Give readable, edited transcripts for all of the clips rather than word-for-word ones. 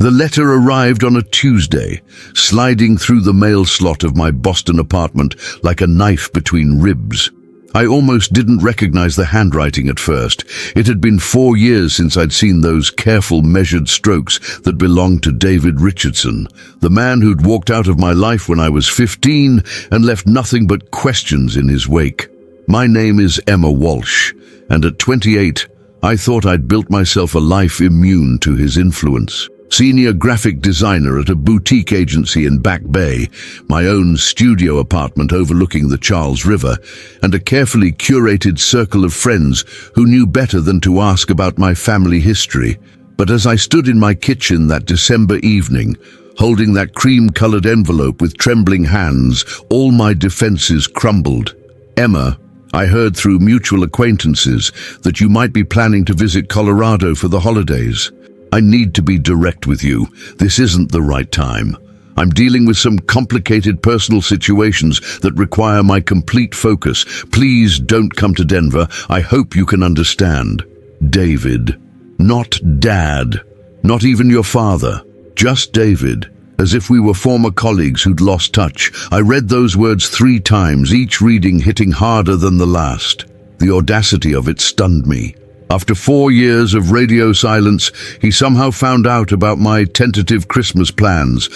The letter arrived on a Tuesday, sliding through the mail slot of my Boston apartment like a knife between ribs. I almost didn't recognize the handwriting at first. It had been 4 years since I'd seen those careful, measured strokes that belonged to David Richardson, the man who'd walked out of my life when I was 15 and left nothing but questions in his wake. My name is Emma Walsh, and at 28, I thought I'd built myself a life immune to his influence. Senior graphic designer at a boutique agency in Back Bay, my own studio apartment overlooking the Charles River, and a carefully curated circle of friends who knew better than to ask about my family history. But as I stood in my kitchen that December evening, holding that cream-colored envelope with trembling hands, all my defenses crumbled. "Emma, I heard through mutual acquaintances that you might be planning to visit Colorado for the holidays. I need to be direct with you. This isn't the right time. I'm dealing with some complicated personal situations that require my complete focus. Please don't come to Denver. I hope you can understand. David." Not Dad. Not even your father. Just David. As if we were former colleagues who'd lost touch. I read those words 3 times, each reading hitting harder than the last. The audacity of it stunned me. After 4 years of radio silence, he somehow found out about my tentative Christmas plans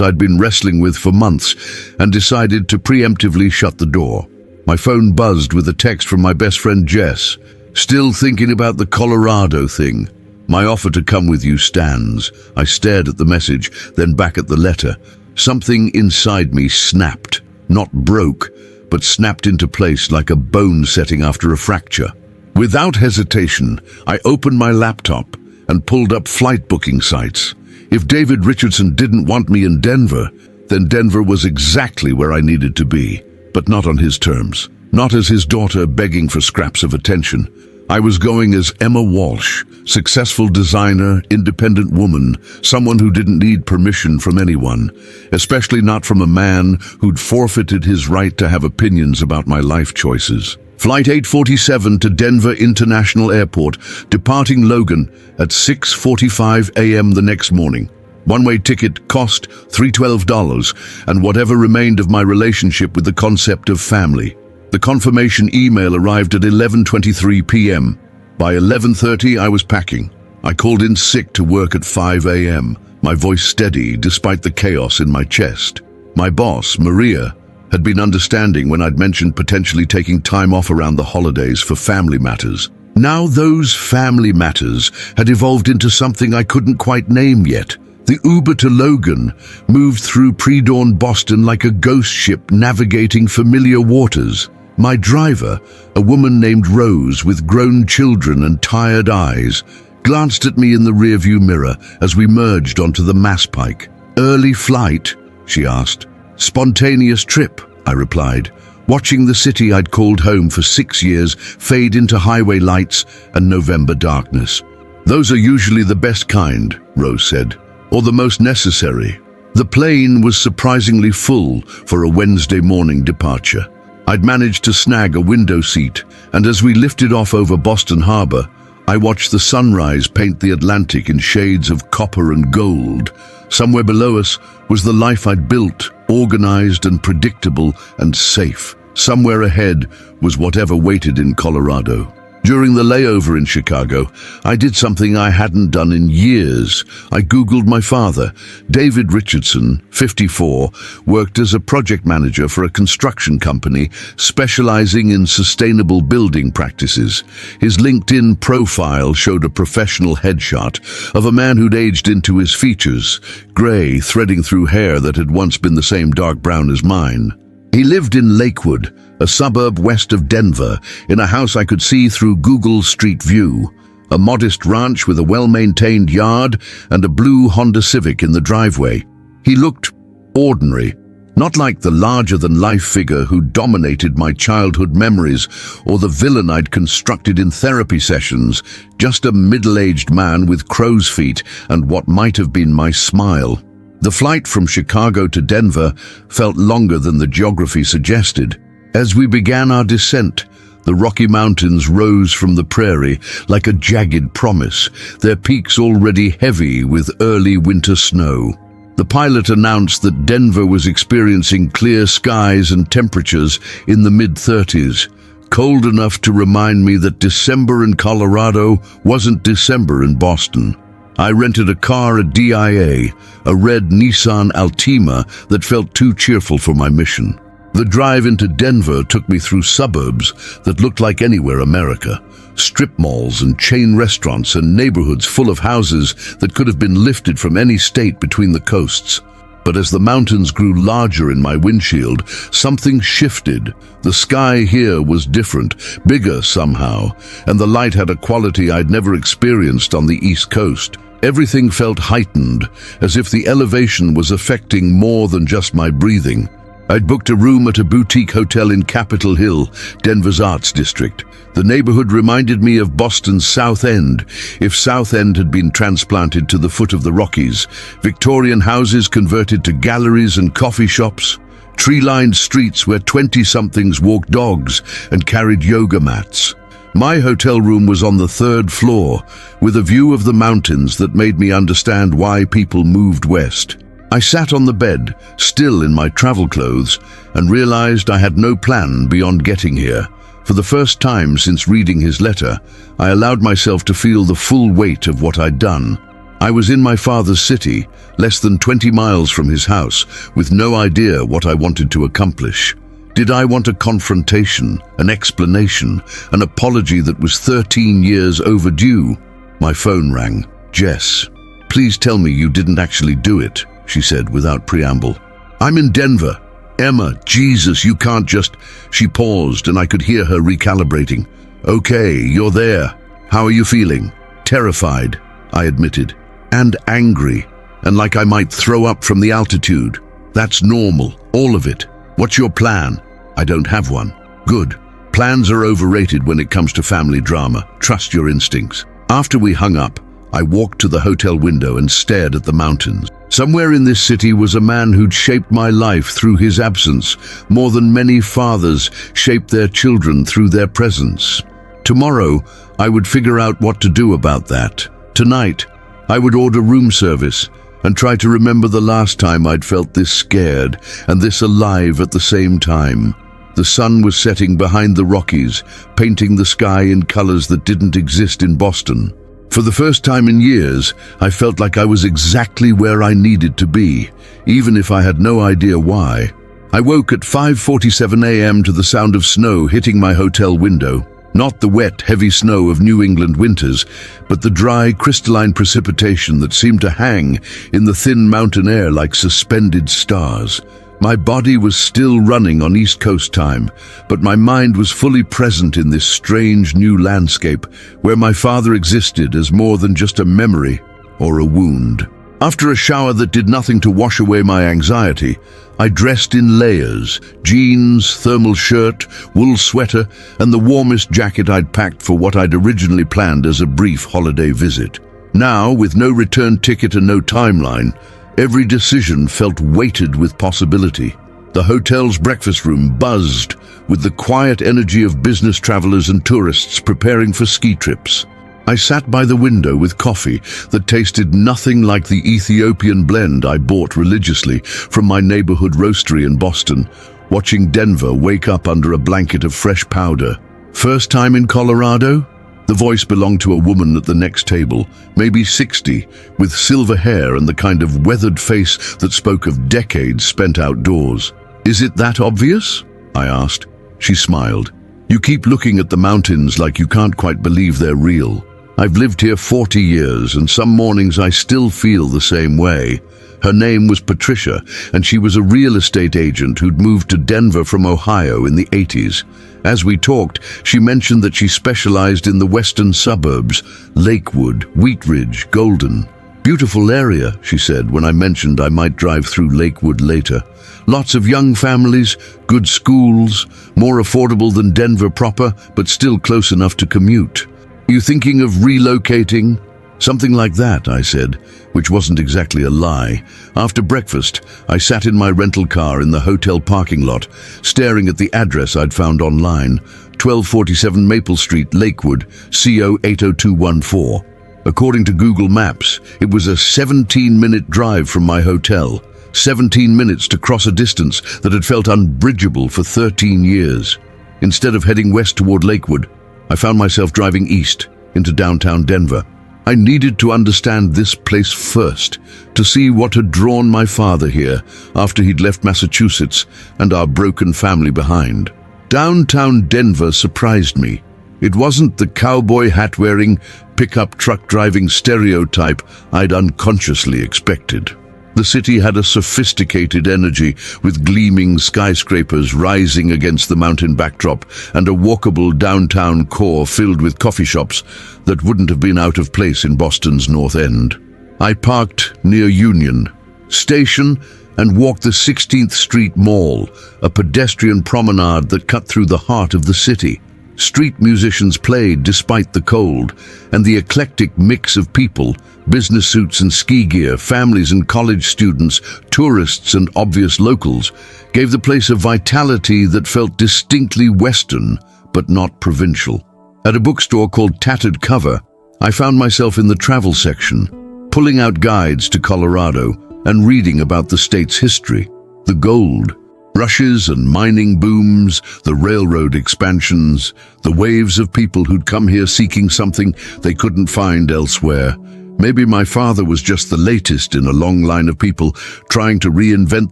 I'd been wrestling with for months, and decided to preemptively shut the door. My phone buzzed with a text from my best friend Jess. "Still thinking about the Colorado thing. My offer to come with you stands." I stared at the message, then back at the letter. Something inside me snapped, not broke, but snapped into place like a bone setting after a fracture. Without hesitation, I opened my laptop and pulled up flight booking sites. If David Richardson didn't want me in Denver, then Denver was exactly where I needed to be, but not on his terms. Not as his daughter begging for scraps of attention. I was going as Emma Walsh, successful designer, independent woman, someone who didn't need permission from anyone, especially not from a man who'd forfeited his right to have opinions about my life choices. Flight 847 to Denver International Airport, departing Logan at 6:45 a.m. the next morning. One-way ticket cost $312, and whatever remained of my relationship with the concept of family. The confirmation email arrived at 11:23 p.m. By 11:30, I was packing. I called in sick to work at 5 a.m., my voice steady despite the chaos in my chest. My boss, Maria, had been understanding when I'd mentioned potentially taking time off around the holidays for family matters. Now those family matters had evolved into something I couldn't quite name yet. The Uber to Logan moved through pre-dawn Boston like a ghost ship navigating familiar waters. My driver, a woman named Rose with grown children and tired eyes, glanced at me in the rearview mirror as we merged onto the Mass Pike. "Early flight?" she asked. "Spontaneous trip," I replied, watching the city I'd called home for 6 years fade into highway lights and November darkness. "Those are usually the best kind," Rose said, "or the most necessary." The plane was surprisingly full for a Wednesday morning departure. I'd managed to snag a window seat, and as we lifted off over Boston Harbor, I watched the sunrise paint the Atlantic in shades of copper and gold. Somewhere below us was the life I'd built, organized and predictable and safe. Somewhere ahead was whatever waited in Colorado. During the layover in Chicago, I did something I hadn't done in years. I Googled my father. David Richardson, 54, worked as a project manager for a construction company specializing in sustainable building practices. His LinkedIn profile showed a professional headshot of a man who'd aged into his features, gray threading through hair that had once been the same dark brown as mine. He lived in Lakewood, a suburb west of Denver, in a house I could see through Google Street View. A modest ranch with a well-maintained yard and a blue Honda Civic in the driveway. He looked ordinary, not like the larger-than-life figure who dominated my childhood memories or the villain I'd constructed in therapy sessions, just a middle-aged man with crow's feet and what might have been my smile. The flight from Chicago to Denver felt longer than the geography suggested. As we began our descent, The Rocky Mountains rose from the prairie like a jagged promise, their peaks already heavy with early winter snow. The pilot announced that Denver was experiencing clear skies and temperatures in the mid-30s, cold enough to remind me that December in Colorado wasn't December in Boston. I rented a car at DIA, a red Nissan Altima that felt too cheerful for my mission. The drive into Denver took me through suburbs that looked like anywhere America. Strip malls and chain restaurants and neighborhoods full of houses that could have been lifted from any state between the coasts. But as the mountains grew larger in my windshield, something shifted. The sky here was different, bigger somehow, and the light had a quality I'd never experienced on the East Coast. Everything felt heightened, as if the elevation was affecting more than just my breathing. I'd booked a room at a boutique hotel in Capitol Hill, Denver's Arts District. The neighborhood reminded me of Boston's South End, if South End had been transplanted to the foot of the Rockies. Victorian houses converted to galleries and coffee shops. Tree-lined streets where 20-somethings walked dogs and carried yoga mats. My hotel room was on the 3rd floor, with a view of the mountains that made me understand why people moved west. I sat on the bed, still in my travel clothes, and realized I had no plan beyond getting here. For the first time since reading his letter, I allowed myself to feel the full weight of what I'd done. I was in my father's city, less than 20 miles from his house, with no idea what I wanted to accomplish. Did I want a confrontation, an explanation, an apology that was 13 years overdue? My phone rang. "Jess, please tell me you didn't actually do it," she said without preamble. "I'm in Denver." "Emma, Jesus, you can't just..." She paused and I could hear her recalibrating. "Okay, you're there. How are you feeling?" "Terrified," I admitted. "And angry, and like I might throw up from the altitude." "That's normal, all of it. What's your plan?" "I don't have one." "Good. Plans are overrated when it comes to family drama. Trust your instincts." After we hung up, I walked to the hotel window and stared at the mountains. Somewhere in this city was a man who'd shaped my life through his absence, more than many fathers shaped their children through their presence. Tomorrow, I would figure out what to do about that. Tonight, I would order room service and try to remember the last time I'd felt this scared and this alive at the same time. The sun was setting behind the Rockies, painting the sky in colors that didn't exist in Boston. For the first time in years, I felt like I was exactly where I needed to be, even if I had no idea why. I woke at 5:47 a.m. to the sound of snow hitting my hotel window. Not the wet, heavy snow of New England winters, but the dry, crystalline precipitation that seemed to hang in the thin mountain air like suspended stars. My body was still running on East Coast time, but my mind was fully present in this strange new landscape where my father existed as more than just a memory or a wound. After a shower that did nothing to wash away my anxiety, I dressed in layers, jeans, thermal shirt, wool sweater, and the warmest jacket I'd packed for what I'd originally planned as a brief holiday visit. Now, with no return ticket and no timeline, every decision felt weighted with possibility. The hotel's breakfast room buzzed with the quiet energy of business travelers and tourists preparing for ski trips. I sat by the window with coffee that tasted nothing like the Ethiopian blend I bought religiously from my neighborhood roastery in Boston, watching Denver wake up under a blanket of fresh powder. "First time in Colorado?" The voice belonged to a woman at the next table, maybe 60, with silver hair and the kind of weathered face that spoke of decades spent outdoors. "Is it that obvious?" I asked. She smiled. "You keep looking at the mountains like you can't quite believe they're real. I've lived here 40 years, and some mornings I still feel the same way." Her name was Patricia, and she was a real estate agent who'd moved to Denver from Ohio in the 80s. As we talked, she mentioned that she specialized in the western suburbs, Lakewood, Wheat Ridge, Golden. "Beautiful area," she said when I mentioned I might drive through Lakewood later. "Lots of young families, good schools, more affordable than Denver proper, but still close enough to commute. You thinking of relocating?" "Something like that," I said, which wasn't exactly a lie. After breakfast, I sat in my rental car in the hotel parking lot, staring at the address I'd found online, 1247 Maple Street, Lakewood, CO 80214. According to Google Maps, it was a 17-minute drive from my hotel. 17 minutes to cross a distance that had felt unbridgeable for 13 years. Instead of heading west toward Lakewood, I found myself driving east into downtown Denver. I needed to understand this place first, to see what had drawn my father here after he'd left Massachusetts and our broken family behind. Downtown Denver surprised me. It wasn't the cowboy hat-wearing, pickup truck-driving stereotype I'd unconsciously expected. The city had a sophisticated energy, with gleaming skyscrapers rising against the mountain backdrop and a walkable downtown core filled with coffee shops that wouldn't have been out of place in Boston's North End. I parked near Union Station and walked the 16th Street Mall, a pedestrian promenade that cut through the heart of the city. Street musicians played despite the cold, and the eclectic mix of people, business suits and ski gear, families and college students, tourists and obvious locals, gave the place a vitality that felt distinctly Western, but not provincial. At a bookstore called Tattered Cover, I found myself in the travel section, pulling out guides to Colorado and reading about the state's history, the gold rushes and mining booms, the railroad expansions, the waves of people who'd come here seeking something they couldn't find elsewhere. Maybe my father was just the latest in a long line of people trying to reinvent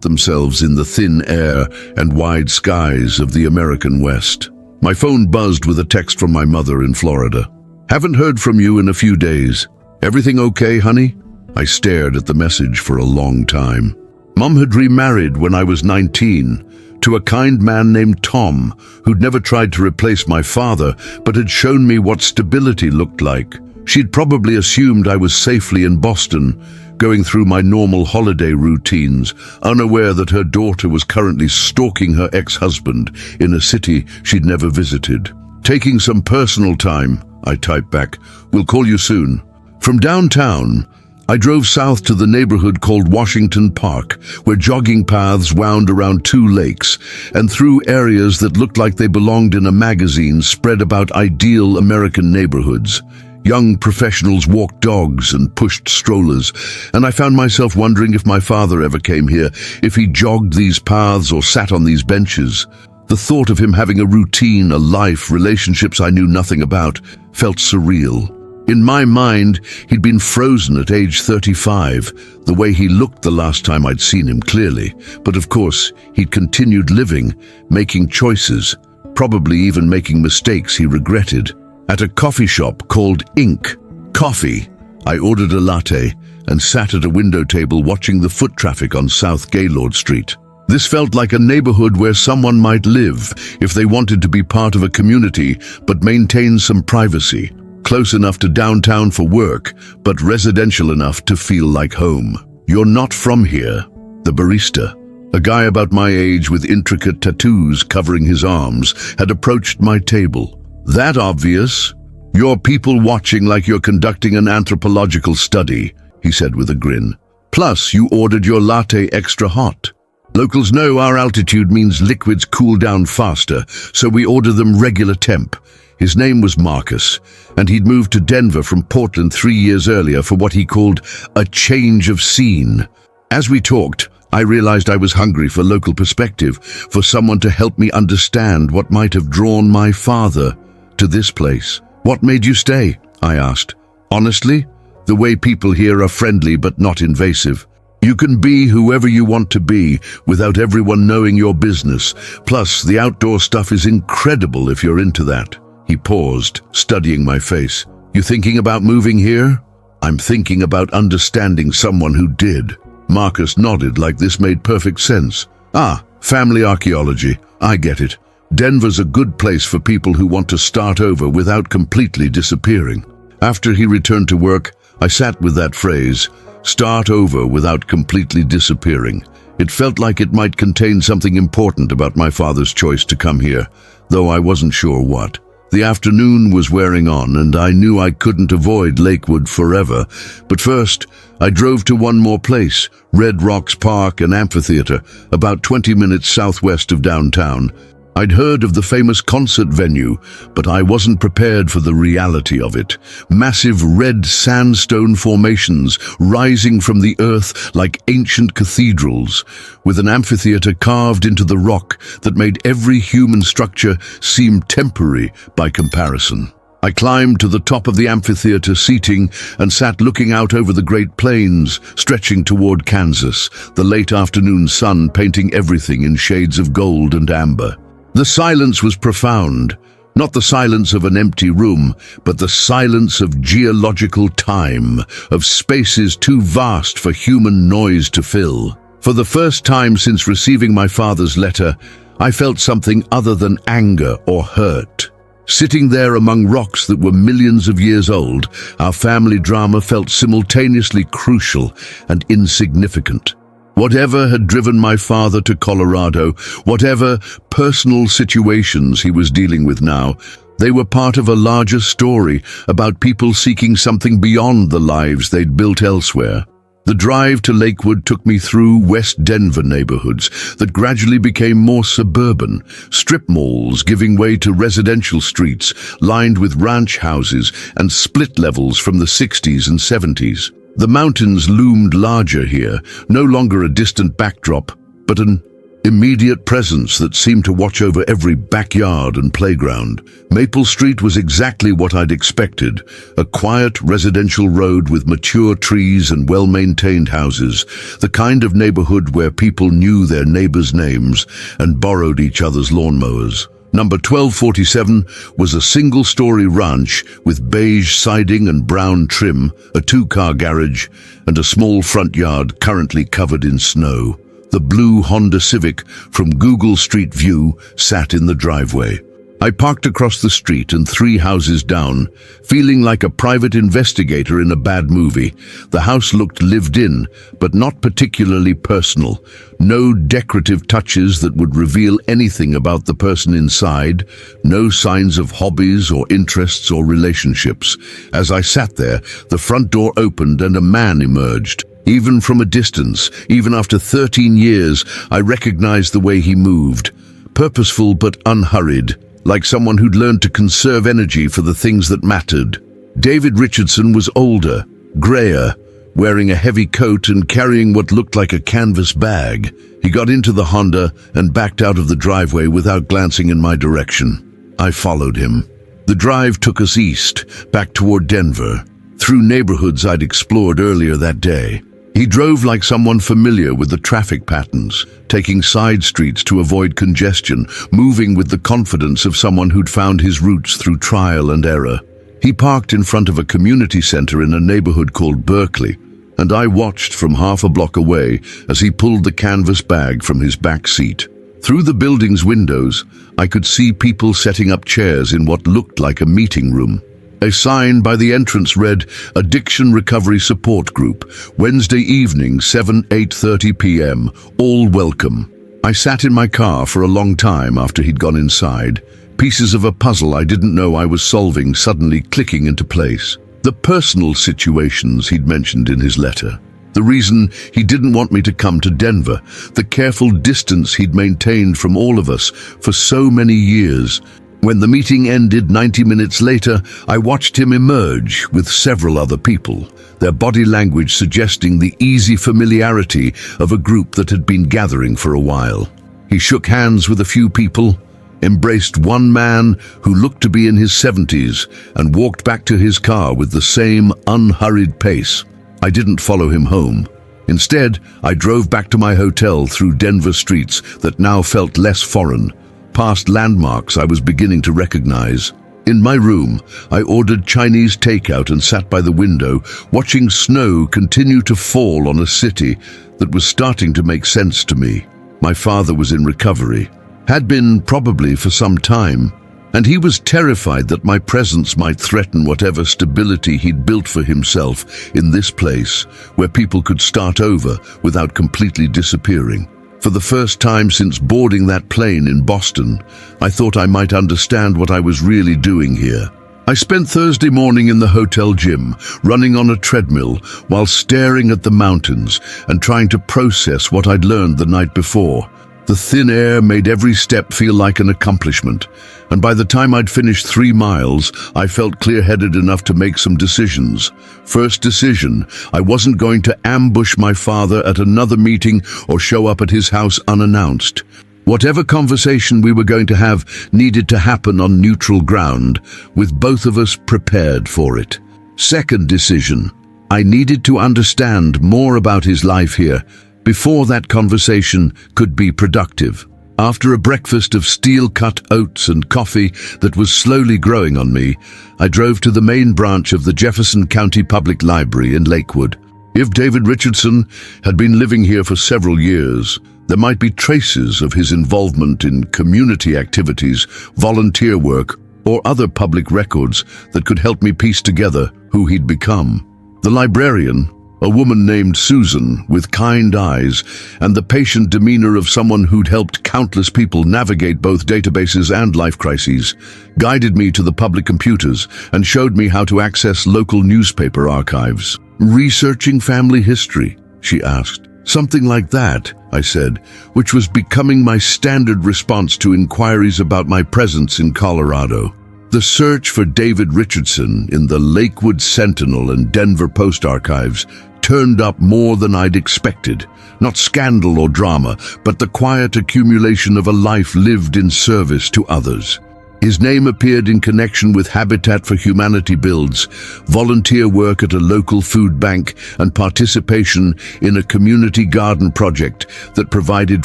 themselves in the thin air and wide skies of the American West. My phone buzzed with a text from my mother in Florida. "Haven't heard from you in a few days. Everything okay, honey?" I stared at the message for a long time. Mom had remarried when I was 19 to a kind man named Tom, who'd never tried to replace my father, but had shown me what stability looked like. She'd probably assumed I was safely in Boston, going through my normal holiday routines, unaware that her daughter was currently stalking her ex-husband in a city she'd never visited. "Taking some personal time," I typed back. "We'll call you soon." From downtown, I drove south to the neighborhood called Washington Park, where jogging paths wound around two lakes and through areas that looked like they belonged in a magazine spread about ideal American neighborhoods. Young professionals walked dogs and pushed strollers, and I found myself wondering if my father ever came here, if he jogged these paths or sat on these benches. The thought of him having a routine, a life, relationships I knew nothing about, felt surreal. In my mind, he'd been frozen at age 35, the way he looked the last time I'd seen him clearly. But of course, he'd continued living, making choices, probably even making mistakes he regretted. At a coffee shop called Ink Coffee, I ordered a latte and sat at a window table watching the foot traffic on South Gaylord Street. This felt like a neighborhood where someone might live if they wanted to be part of a community but maintain some privacy. Close enough to downtown for work, but residential enough to feel like home. "You're not from here." The barista, a guy about my age with intricate tattoos covering his arms, had approached my table. "That obvious? You're people watching like you're conducting an anthropological study," he said with a grin. "Plus, you ordered your latte extra hot. Locals know our altitude means liquids cool down faster, so we order them regular temp." His name was Marcus, and he'd moved to Denver from Portland 3 years earlier for what he called a change of scene. As we talked, I realized I was hungry for local perspective, for someone to help me understand what might have drawn my father to this place. "What made you stay?" I asked. "Honestly, the way people here are friendly but not invasive. You can be whoever you want to be without everyone knowing your business. Plus, the outdoor stuff is incredible if you're into that." He paused, studying my face. "You thinking about moving here?" "I'm thinking about understanding someone who did." Marcus nodded like this made perfect sense. "Ah, family archaeology. I get it. Denver's a good place for people who want to start over without completely disappearing." After he returned to work, I sat with that phrase, "start over without completely disappearing." It felt like it might contain something important about my father's choice to come here, though I wasn't sure what. The afternoon was wearing on, and I knew I couldn't avoid Lakewood forever. But first, I drove to one more place, Red Rocks Park and Amphitheater, about 20 minutes southwest of downtown. I'd heard of the famous concert venue, but I wasn't prepared for the reality of it. Massive red sandstone formations rising from the earth like ancient cathedrals, with an amphitheater carved into the rock that made every human structure seem temporary by comparison. I climbed to the top of the amphitheater seating and sat looking out over the Great Plains, stretching toward Kansas, the late afternoon sun painting everything in shades of gold and amber. The silence was profound, not the silence of an empty room, but the silence of geological time, of spaces too vast for human noise to fill. For the first time since receiving my father's letter, I felt something other than anger or hurt. Sitting there among rocks that were millions of years old, our family drama felt simultaneously crucial and insignificant. Whatever had driven my father to Colorado, whatever personal situations he was dealing with now, they were part of a larger story about people seeking something beyond the lives they'd built elsewhere. The drive to Lakewood took me through West Denver neighborhoods that gradually became more suburban, strip malls giving way to residential streets lined with ranch houses and split levels from the 60s and 70s. The mountains loomed larger here, no longer a distant backdrop, but an immediate presence that seemed to watch over every backyard and playground. Maple Street was exactly what I'd expected, a quiet residential road with mature trees and well-maintained houses, the kind of neighborhood where people knew their neighbors' names and borrowed each other's lawnmowers. Number 1247 was a single-story ranch with beige siding and brown trim, a two-car garage, and a small front yard currently covered in snow. The blue Honda Civic from Google Street View sat in the driveway. I parked across the street and 3 houses down, feeling like a private investigator in a bad movie. The house looked lived in, but not particularly personal. No decorative touches that would reveal anything about the person inside, no signs of hobbies or interests or relationships. As I sat there, the front door opened and a man emerged. Even from a distance, even after 13 years, I recognized the way he moved. Purposeful but unhurried, like someone who'd learned to conserve energy for the things that mattered. David Richardson was older, grayer, wearing a heavy coat and carrying what looked like a canvas bag. He got into the Honda and backed out of the driveway without glancing in my direction. I followed him. The drive took us east, back toward Denver, through neighborhoods I'd explored earlier that day. He drove like someone familiar with the traffic patterns, taking side streets to avoid congestion, moving with the confidence of someone who'd found his roots through trial and error. He parked in front of a community center in a neighborhood called Berkeley, and I watched from half a block away as he pulled the canvas bag from his back seat. Through the building's windows, I could see people setting up chairs in what looked like a meeting room. A sign by the entrance read, Addiction Recovery Support Group, Wednesday evening, 8:30 p.m., all welcome. I sat in my car for a long time after he'd gone inside, pieces of a puzzle I didn't know I was solving suddenly clicking into place. The personal situations he'd mentioned in his letter, the reason he didn't want me to come to Denver, the careful distance he'd maintained from all of us for so many years. When the meeting ended 90 minutes later, I watched him emerge with several other people, their body language suggesting the easy familiarity of a group that had been gathering for a while. He shook hands with a few people, embraced one man who looked to be in his 70s, and walked back to his car with the same unhurried pace. I didn't follow him home. Instead, I drove back to my hotel through Denver streets that now felt less foreign, past landmarks I was beginning to recognize. In my room, I ordered Chinese takeout and sat by the window, watching snow continue to fall on a city that was starting to make sense to me. My father was in recovery, had been probably for some time, and he was terrified that my presence might threaten whatever stability he'd built for himself in this place, where people could start over without completely disappearing. For the first time since boarding that plane in Boston, I thought I might understand what I was really doing here. I spent Thursday morning in the hotel gym, running on a treadmill while staring at the mountains and trying to process what I'd learned the night before. The thin air made every step feel like an accomplishment, and by the time I'd finished 3 miles, I felt clear-headed enough to make some decisions. First decision, I wasn't going to ambush my father at another meeting or show up at his house unannounced. Whatever conversation we were going to have needed to happen on neutral ground, with both of us prepared for it. Second decision, I needed to understand more about his life here before that conversation could be productive. After a breakfast of steel-cut oats and coffee that was slowly growing on me, I drove to the main branch of the Jefferson County Public Library in Lakewood. If David Richardson had been living here for several years, there might be traces of his involvement in community activities, volunteer work, or other public records that could help me piece together who he'd become. The librarian, a woman named Susan with kind eyes and the patient demeanor of someone who'd helped countless people navigate both databases and life crises, guided me to the public computers and showed me how to access local newspaper archives. "Researching family history?" she asked. "Something like that," I said, which was becoming my standard response to inquiries about my presence in Colorado. The search for David Richardson in the Lakewood Sentinel and Denver Post archives turned up more than I'd expected. Not scandal or drama, but the quiet accumulation of a life lived in service to others. His name appeared in connection with Habitat for Humanity builds, volunteer work at a local food bank, and participation in a community garden project that provided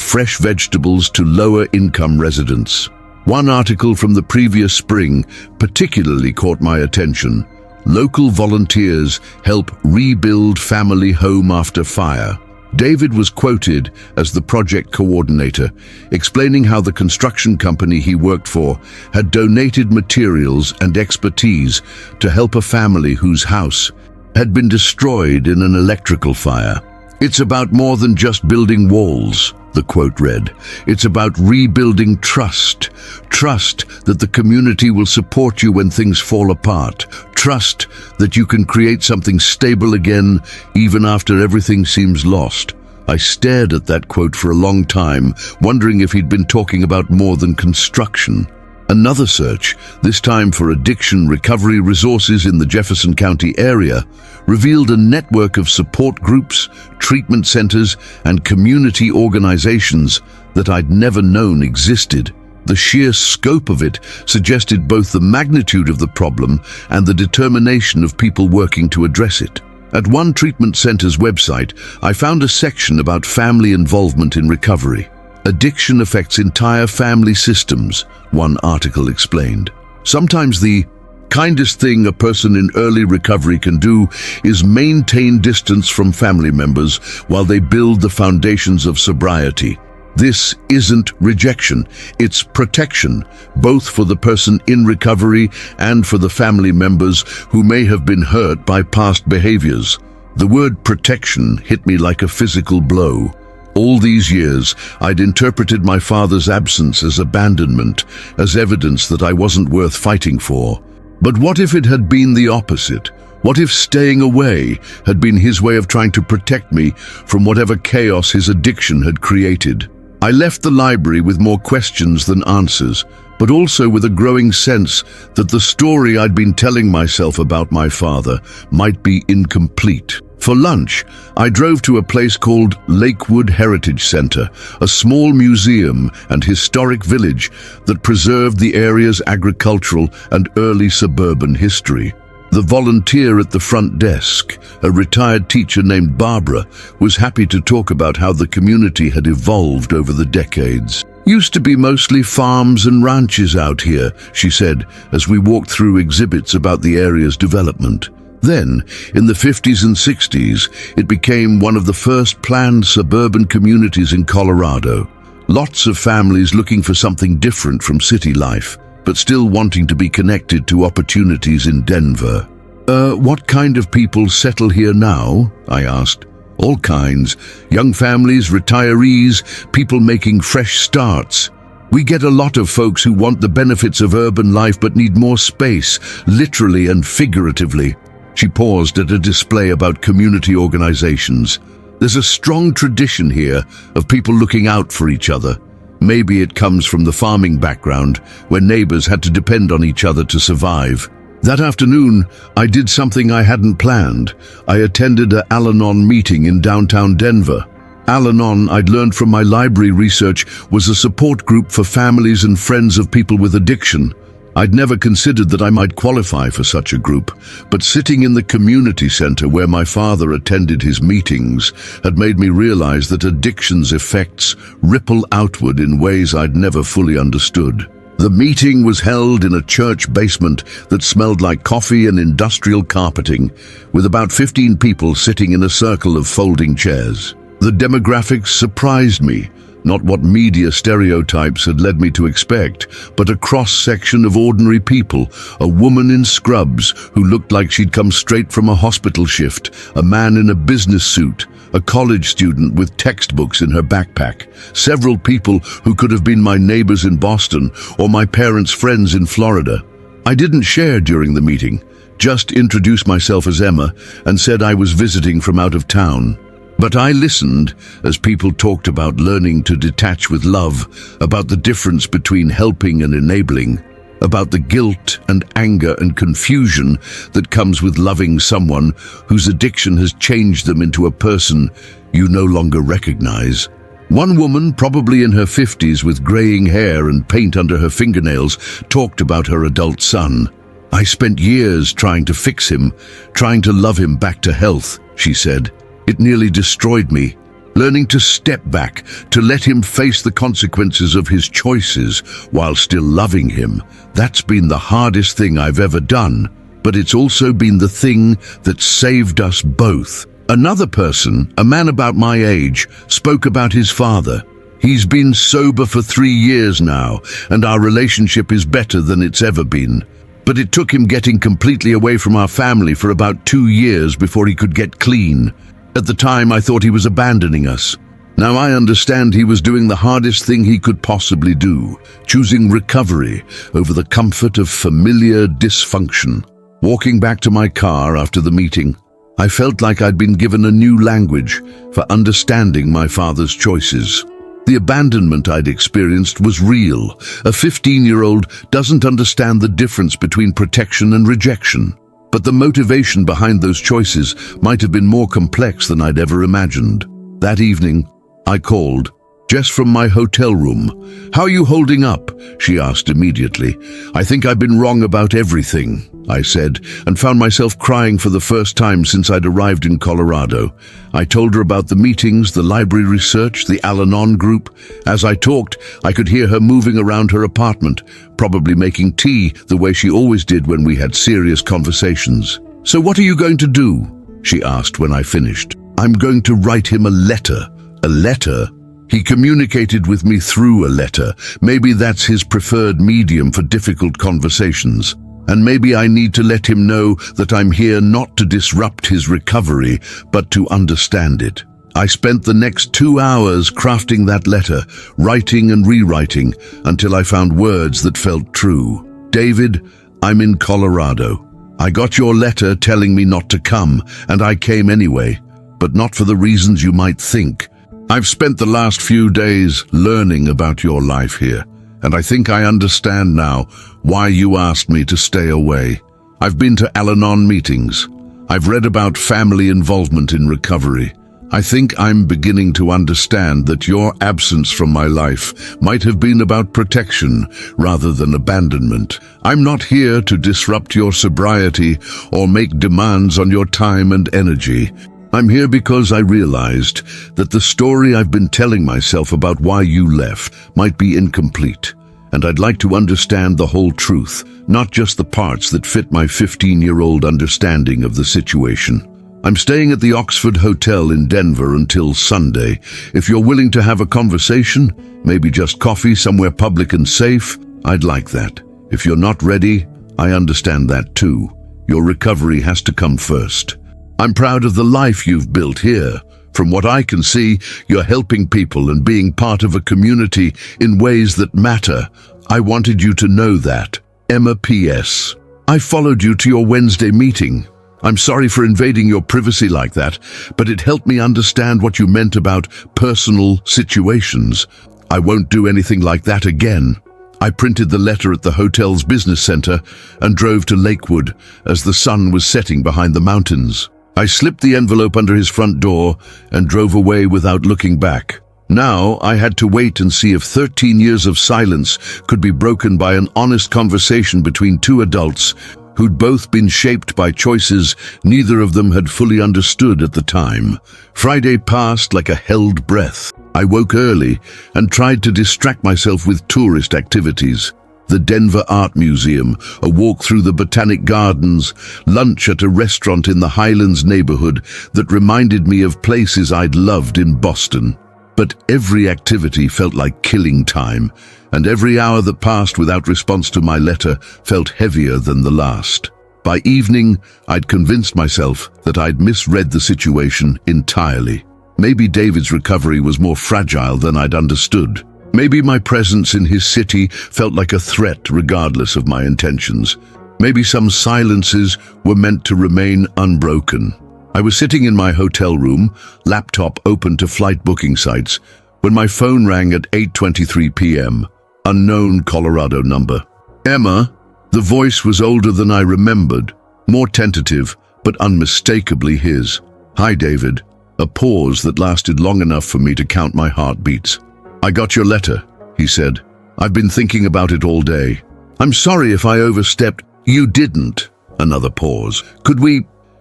fresh vegetables to lower-income residents. One article from the previous spring particularly caught my attention. Local volunteers help rebuild family home after fire. David was quoted as the project coordinator, explaining how the construction company he worked for had donated materials and expertise to help a family whose house had been destroyed in an electrical fire. "It's about more than just building walls," the quote read. "It's about rebuilding trust. Trust that the community will support you when things fall apart. Trust that you can create something stable again even after everything seems lost." I stared at that quote for a long time, wondering if he'd been talking about more than construction. Another search, this time for addiction recovery resources in the Jefferson County area, revealed a network of support groups, treatment centers, and community organizations that I'd never known existed. The sheer scope of it suggested both the magnitude of the problem and the determination of people working to address it. At one treatment center's website, I found a section about family involvement in recovery. "Addiction affects entire family systems," one article explained. "Sometimes the kindest thing a person in early recovery can do is maintain distance from family members while they build the foundations of sobriety. This isn't rejection, it's protection, both for the person in recovery and for the family members who may have been hurt by past behaviors." The word protection hit me like a physical blow. All these years, I'd interpreted my father's absence as abandonment, as evidence that I wasn't worth fighting for. But what if it had been the opposite? What if staying away had been his way of trying to protect me from whatever chaos his addiction had created? I left the library with more questions than answers, but also with a growing sense that the story I'd been telling myself about my father might be incomplete. For lunch, I drove to a place called Lakewood Heritage Center, a small museum and historic village that preserved the area's agricultural and early suburban history. The volunteer at the front desk, a retired teacher named Barbara, was happy to talk about how the community had evolved over the decades. "Used to be mostly farms and ranches out here," she said, as we walked through exhibits about the area's development. Then, in the 50s and 60s, it became one of the first planned suburban communities in Colorado. Lots of families looking for something different from city life, but still wanting to be connected to opportunities in Denver. What kind of people settle here now?" I asked. "All kinds. Young families, retirees, people making fresh starts. We get a lot of folks who want the benefits of urban life but need more space, literally and figuratively." She paused at a display about community organizations. "There's a strong tradition here of people looking out for each other. Maybe it comes from the farming background, where neighbors had to depend on each other to survive. That afternoon, I did something I hadn't planned. I attended an Al-Anon meeting in downtown Denver. Al-Anon, I'd learned from my library research, was a support group for families and friends of people with addiction. I'd never considered that I might qualify for such a group, but sitting in the community center where my father attended his meetings had made me realize that addiction's effects ripple outward in ways I'd never fully understood. The meeting was held in a church basement that smelled like coffee and industrial carpeting, with about 15 people sitting in a circle of folding chairs. The demographics surprised me. Not what media stereotypes had led me to expect, but a cross-section of ordinary people, a woman in scrubs who looked like she'd come straight from a hospital shift, a man in a business suit, a college student with textbooks in her backpack, several people who could have been my neighbors in Boston or my parents' friends in Florida. I didn't share during the meeting, just introduced myself as Emma and said I was visiting from out of town. But I listened as people talked about learning to detach with love, about the difference between helping and enabling, about the guilt and anger and confusion that comes with loving someone whose addiction has changed them into a person you no longer recognize. One woman, probably in her 50s with graying hair and paint under her fingernails, talked about her adult son. "I spent years trying to fix him, trying to love him back to health," she said. "It nearly destroyed me. Learning to step back, to let him face the consequences of his choices while still loving him, that's been the hardest thing I've ever done. But it's also been the thing that saved us both." Another person, a man about my age, spoke about his father. "He's been sober for 3 years now, and our relationship is better than it's ever been. But it took him getting completely away from our family for about 2 years before he could get clean. At the time, I thought he was abandoning us. Now I understand he was doing the hardest thing he could possibly do, choosing recovery over the comfort of familiar dysfunction." Walking back to my car after the meeting, I felt like I'd been given a new language for understanding my father's choices. The abandonment I'd experienced was real. A 15-year-old doesn't understand the difference between protection and rejection. But the motivation behind those choices might have been more complex than I'd ever imagined. That evening, I called, Jess from my hotel room. "How are you holding up?" she asked immediately. "I think I've been wrong about everything," I said, and found myself crying for the first time since I'd arrived in Colorado. I told her about the meetings, the library research, the Al-Anon group. As I talked, I could hear her moving around her apartment, probably making tea the way she always did when we had serious conversations. "So what are you going to do?" she asked when I finished. "I'm going to write him a letter." "A letter?" "He communicated with me through a letter. Maybe that's his preferred medium for difficult conversations. And maybe I need to let him know that I'm here not to disrupt his recovery, but to understand it." I spent the next 2 hours crafting that letter, writing and rewriting, until I found words that felt true. "David, I'm in Colorado. I got your letter telling me not to come, and I came anyway, but not for the reasons you might think. I've spent the last few days learning about your life here, and I think I understand now why you asked me to stay away. I've been to Al-Anon meetings. I've read about family involvement in recovery. I think I'm beginning to understand that your absence from my life might have been about protection rather than abandonment. I'm not here to disrupt your sobriety or make demands on your time and energy. I'm here because I realized that the story I've been telling myself about why you left might be incomplete, and I'd like to understand the whole truth, not just the parts that fit my 15-year-old understanding of the situation. I'm staying at the Oxford Hotel in Denver until Sunday. If you're willing to have a conversation, maybe just coffee somewhere public and safe, I'd like that. If you're not ready, I understand that too. Your recovery has to come first. I'm proud of the life you've built here. From what I can see, you're helping people and being part of a community in ways that matter. I wanted you to know that. Emma P.S. I followed you to your Wednesday meeting. I'm sorry for invading your privacy like that, but it helped me understand what you meant about personal situations. I won't do anything like that again. I printed the letter at the hotel's business center and drove to Lakewood as the sun was setting behind the mountains. I slipped the envelope under his front door and drove away without looking back. Now I had to wait and see if 13 years of silence could be broken by an honest conversation between two adults who'd both been shaped by choices neither of them had fully understood at the time. Friday passed like a held breath. I woke early and tried to distract myself with tourist activities. The Denver Art Museum, a walk through the Botanic Gardens, lunch at a restaurant in the Highlands neighborhood that reminded me of places I'd loved in Boston. But every activity felt like killing time, and every hour that passed without response to my letter felt heavier than the last. By evening, I'd convinced myself that I'd misread the situation entirely. Maybe David's recovery was more fragile than I'd understood. Maybe my presence in his city felt like a threat regardless of my intentions. Maybe some silences were meant to remain unbroken. I was sitting in my hotel room, laptop open to flight booking sites, when my phone rang at 8:23 p.m. Unknown Colorado number. Emma. The voice was older than I remembered, more tentative, but unmistakably his. Hi, David. A pause that lasted long enough for me to count my heartbeats. I got your letter, he said. I've been thinking about it all day. I'm sorry if I overstepped. You didn't. Another pause.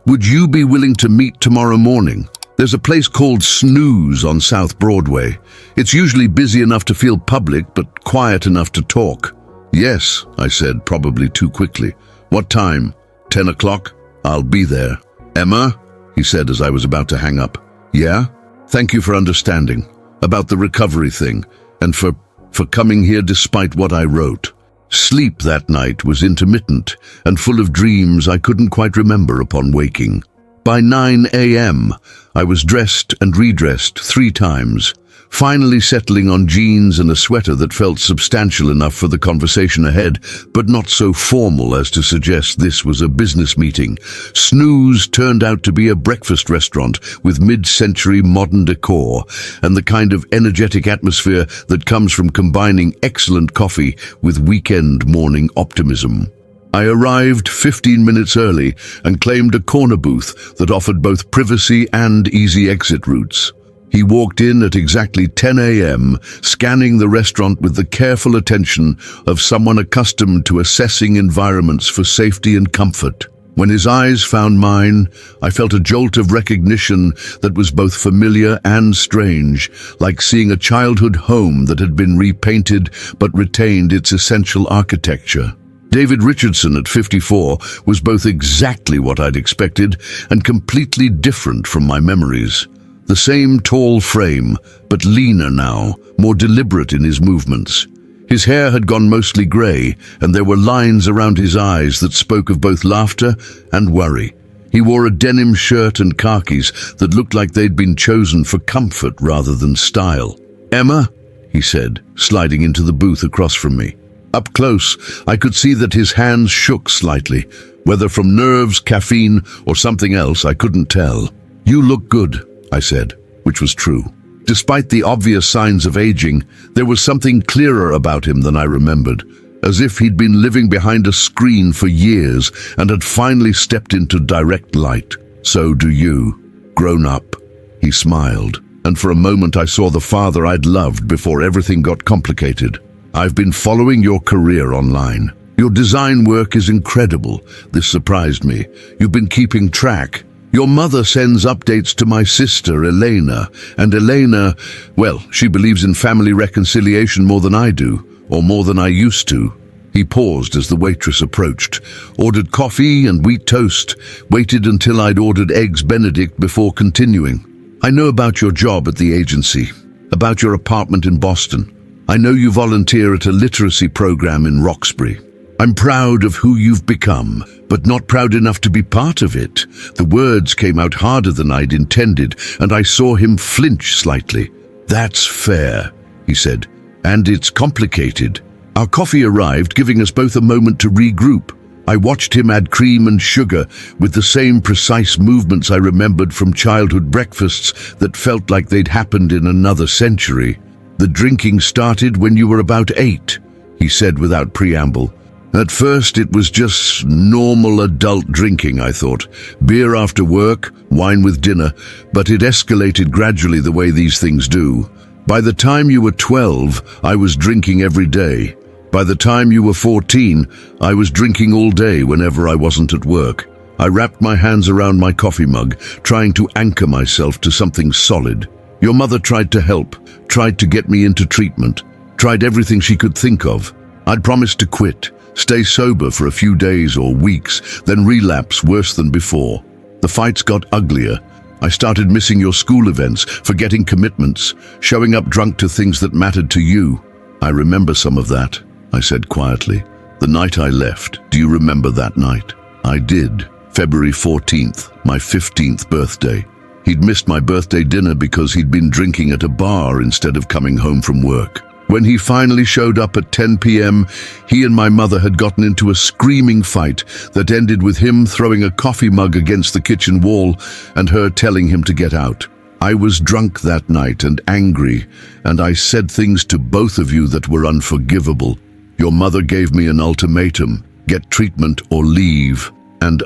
Would you be willing to meet tomorrow morning? There's a place called Snooze on South Broadway. It's usually busy enough to feel public, but quiet enough to talk. Yes, I said, probably too quickly. What time? 10 o'clock? I'll be there. Emma? He said as I was about to hang up. Yeah? Thank you for understanding. About the recovery thing, and for coming here despite what I wrote. Sleep that night was intermittent and full of dreams I couldn't quite remember upon waking. By 9 a.m., I was dressed and redressed 3 times, finally settling on jeans and a sweater that felt substantial enough for the conversation ahead, but not so formal as to suggest this was a business meeting. Snooze turned out to be a breakfast restaurant with mid-century modern decor and the kind of energetic atmosphere that comes from combining excellent coffee with weekend morning optimism. I arrived 15 minutes early and claimed a corner booth that offered both privacy and easy exit routes. He walked in at exactly 10 a.m., scanning the restaurant with the careful attention of someone accustomed to assessing environments for safety and comfort. When his eyes found mine, I felt a jolt of recognition that was both familiar and strange, like seeing a childhood home that had been repainted but retained its essential architecture. David Richardson at 54 was both exactly what I'd expected and completely different from my memories. The same tall frame, but leaner now, more deliberate in his movements. His hair had gone mostly grey, and there were lines around his eyes that spoke of both laughter and worry. He wore a denim shirt and khakis that looked like they'd been chosen for comfort rather than style. Emma, he said, sliding into the booth across from me. Up close, I could see that his hands shook slightly, whether from nerves, caffeine, or something else I couldn't tell. You look good, I said, which was true. Despite the obvious signs of aging, there was something clearer about him than I remembered, as if he'd been living behind a screen for years and had finally stepped into direct light. So do you. Grown up. He smiled, and for a moment I saw the father I'd loved before everything got complicated. I've been following your career online. Your design work is incredible. This surprised me. You've been keeping track. Your mother sends updates to my sister, Elena, and Elena, well, she believes in family reconciliation more than I do, or more than I used to. He paused as the waitress approached, ordered coffee and wheat toast, waited until I'd ordered eggs Benedict before continuing. I know about your job at the agency, about your apartment in Boston. I know you volunteer at a literacy program in Roxbury. I'm proud of who you've become, but not proud enough to be part of it. The words came out harder than I'd intended, and I saw him flinch slightly. That's fair, he said, and it's complicated. Our coffee arrived, giving us both a moment to regroup. I watched him add cream and sugar with the same precise movements I remembered from childhood breakfasts that felt like they'd happened in another century. The drinking started when you were about 8, he said without preamble. At first it was just normal adult drinking, I thought. Beer after work, wine with dinner, but it escalated gradually the way these things do. By the time you were 12, I was drinking every day. By the time you were 14, I was drinking all day whenever I wasn't at work. I wrapped my hands around my coffee mug, trying to anchor myself to something solid. Your mother tried to help, tried to get me into treatment, tried everything she could think of. I'd promised to quit, stay sober for a few days or weeks, then relapse worse than before. The fights got uglier. I started missing your school events, forgetting commitments, showing up drunk to things that mattered to you. I remember some of that, I said quietly. The night I left, do you remember that night? I did. February 14th, my 15th birthday. He'd missed my birthday dinner because he'd been drinking at a bar instead of coming home from work. When he finally showed up at 10 p.m., he and my mother had gotten into a screaming fight that ended with him throwing a coffee mug against the kitchen wall and her telling him to get out. I was drunk that night and angry, and I said things to both of you that were unforgivable. Your mother gave me an ultimatum: get treatment or leave. And